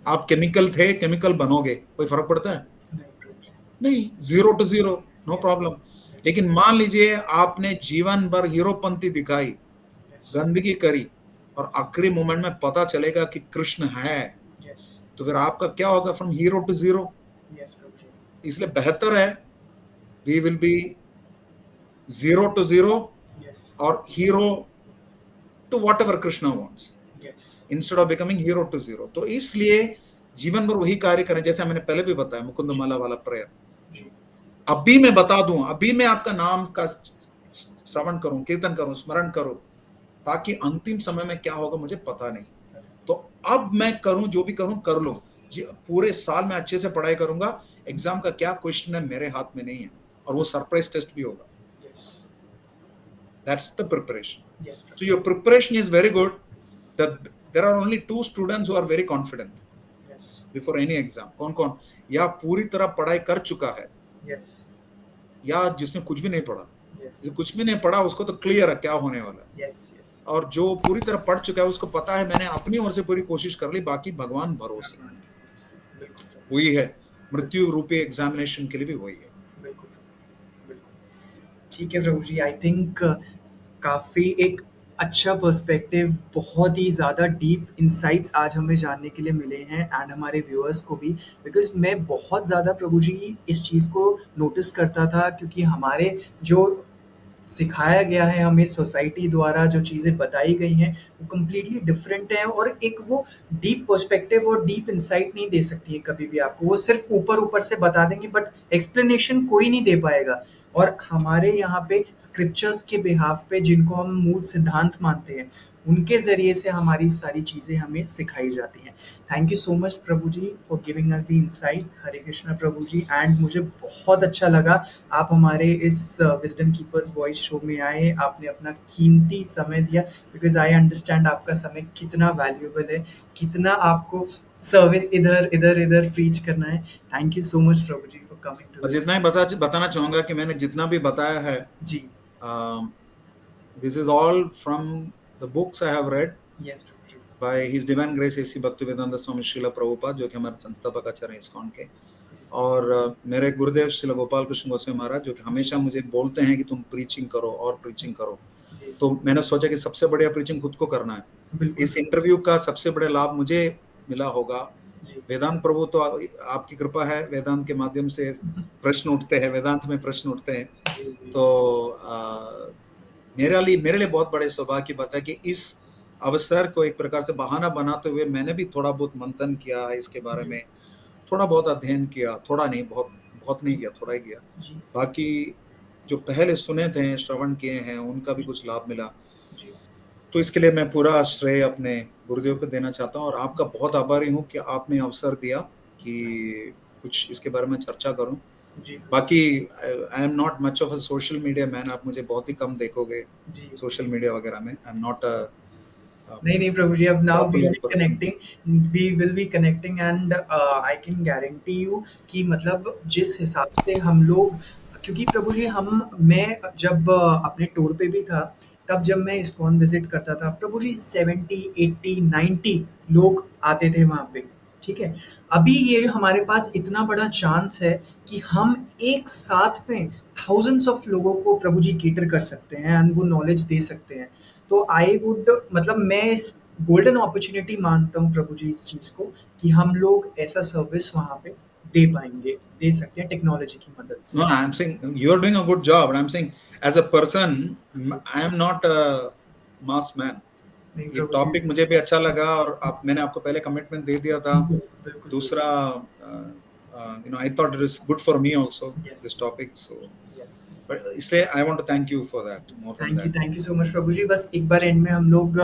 आप केमिकल थे, केमिकल बनोगे, कोई फर्क पड़ता है? नहीं, 0 to 0, नो प्रॉब्लम। लेकिन मान लीजिए आपने जीवन भर हीरोपंती दिखाई, गंदगी करी और आखिरी मोमेंट में पता चलेगा कि कृष्ण है, तो फिर आपका क्या होगा? From hero to 0। इसलिए बेहतर है वी विल बी 0 to 0 और hero to whatever Krishna wants, instead of becoming hero to 0। तो इसलिए जीवन भर वही कार्य करें, जैसे मैंने पहले भी बताया, मुकुंद माला वाला प्रेयर। अभी मैं बता दूं, अभी मैं आपका नाम का श्रवण करूं, कीर्तन करूं, स्मरण करूं, ताकि अंतिम समय में क्या होगा मुझे पता नहीं। तो अब मैं करूं, जो भी करूं कर लूं। पूरे साल में अच्छे से पढ़ाई करूंगा, एग्जाम का क्या क्वेश्चन है मेरे हाथ में नहीं है, और वो सरप्राइज टेस्ट भी होगा। That's the preparation. Yes, so your preparation is very good. There are only 2 students who are very confident before any exam. कौन? या पूरी तरह पढ़ाई कर चुका है, या जिसने कुछ भी नहीं पढ़ा। जो कुछ भी नहीं पढ़ा उसको तो क्लियर है क्या होने वाला है। और जो पूरी तरह पढ़ चुका है उसको पता है मैंने अपनी ओर से पूरी कोशिश कर ली, बाकी भगवान भरोसे। वही है मृत्यु रूपी एग्जामिनेशन के लिए भी वही है। ठीक है प्रभु जी, आई थिंक काफ़ी एक अच्छा पर्सपेक्टिव, बहुत ही ज़्यादा डीप इंसाइट्स आज हमें जानने के लिए मिले हैं एंड हमारे व्यूअर्स को भी। बिकॉज मैं बहुत ज़्यादा प्रभु जी इस चीज़ को नोटिस करता था, क्योंकि हमारे जो सिखाया गया है हमें सोसाइटी द्वारा, जो चीज़ें बताई गई हैं वो कम्प्लीटली डिफरेंट हैं, और एक वो डीप पर्सपेक्टिव और डीप इंसाइट नहीं दे सकती है कभी भी आपको। वो सिर्फ ऊपर ऊपर से बता देंगे बट एक्सप्लेनेशन कोई नहीं दे पाएगा। और हमारे यहाँ पे स्क्रिप्चर्स के बिहाफ पे, जिनको हम मूल सिद्धांत मानते हैं, उनके ज़रिए से हमारी सारी चीज़ें हमें सिखाई जाती हैं। थैंक यू सो मच प्रभु जी for giving us the insight. Hare Krishna प्रभु जी। एंड मुझे बहुत अच्छा लगा आप हमारे इस विजडम कीपर्स वॉइस शो में आए, आपने अपना कीमती समय दिया। बिकॉज आई अंडरस्टैंड आपका समय कितना वैल्यूएबल है, कितना आपको सर्विस इधर इधर इधर प्रीच करना है। थैंक यू सो मच प्रभु जी फॉर कमिंग टू। बस इतना ही बताना चाहूंगा कि मैंने जितना भी बताया है जी, this is all from the books I have read yes प्रभु जी, by his divine grace A C Bhaktivedanta Swami Srila Prabhupada, जो कि हमारे संस्थापक आचार्य हैं इस्कॉन के, और मेरे गुरुदेव श्रील गोपाल कृष्ण गोस्वामी महाराज, जो कि हमेशा मुझे बोलते हैं कि तुम प्रीचिंग करो और प्रीचिंग करो। तो मैंने सोचा कि सबसे बढ़िया प्रीचिंग खुद को करना है। इस इंटरव्यू का सबसे बड़ा लाभ मुझे मिला होगा। वेदांत प्रभु तो आपकी कृपा है, वेदांत के माध्यम से प्रश्न उठते हैं, वेदांत में प्रश्न उठते हैं। तो मेरे लिए बहुत बड़े सौभाग्य की बात है कि इस अवसर को एक प्रकार से बहाना बनाते हुए मैंने भी थोड़ा बहुत मंथन किया इसके बारे में, थोड़ा बहुत अध्ययन किया, थोड़ा नहीं, बहुत नहीं किया, थोड़ा ही किया। बाकी जो पहले सुने थे, श्रवण किए हैं, उनका भी कुछ लाभ मिला। तो इसके लिए मैं पूरा श्रेय अपने गुरुदेव को देना चाहता हूँ और आपका बहुत आभारी हूँ कि आपने अवसर दिया कि कुछ इसके बारे में चर्चा करूं। जी बाकी I am not much of a social media man, आप मुझे बहुत ही कम देखोगे जी सोशल मीडिया वगैरह में। आई एम नॉट अ नहीं प्रभु जी, अब now we popular will person. Be connecting and I can guarantee you कि मतलब जिस हिसाब से हम लोग, क्योंकि प्रभु जी मैं जब अपने टूर पे भी था, तब जब मैं इस्कॉन विजिट करता था प्रभु जी 70 80 90 लोग आते थे वहाँ पे, ठीक है। अभी ये हमारे पास इतना बड़ा चांस है कि हम एक साथ में थाउजेंड्स ऑफ लोगों को प्रभु जी केटर कर सकते हैं एंड वो नॉलेज दे सकते हैं। तो आई वुड मतलब मैं इस गोल्डन अपॉर्चुनिटी मानता हूँ प्रभु जी इस चीज़ को कि हम लोग ऐसा सर्विस वहाँ पे दे सकते हैं टेक्नोलॉजी की मदद से। No, I'm saying you're doing a good job, and I'm saying as a person, I am not a mass man. नहीं ये प्रभु जी, टॉपिक मुझे भी अच्छा लगा और मैंने आपको पहले कमिटमेंट दे दिया था। बिल्कुल बिल्कुल दूसरा, I thought it is good for me also, Yes. this topic. So, yes, yes. but इसलिए I want to thank you for that. More than that. Thank you so much प्रभु जी। बस एक बार एंड में हम लोग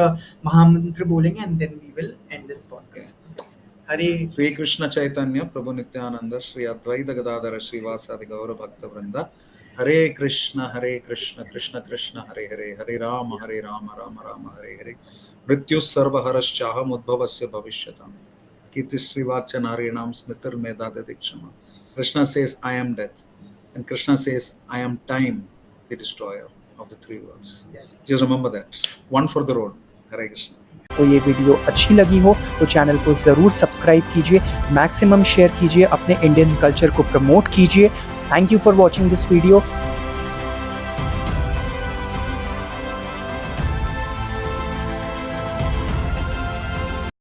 महामंत्र बोलेंगे and then we will end this podcast. हरे श्री कृष्ण चैतन्य प्रभु नित्यानंद श्री अद्वैत गदाधर श्रीवासादि गौर भक्त वृंद। हरे कृष्ण कृष्ण कृष्ण हरे हरे, हरे राम राम राम हरे हरे। मृत्यु सर्वहरश्चाहम उद्भवस्य भविष्यताम्, कीर्तिश्रीवाक्च नारीणां स्मृतिर्मेधा दीक्षमा। Krishna says I am death and Krishna says I am time, the destroyer of the three worlds. Yes. Just remember that. One for the road. Hare Krishna. तो ये video अच्छी लगी हो तो चैनल को ज़रूर सब्सक्राइब कीजिए, मैक्सिमम शेयर कीजिए, अपने इंडियन कल्चर को प्रमोट कीजिए। Thank you for watching this video.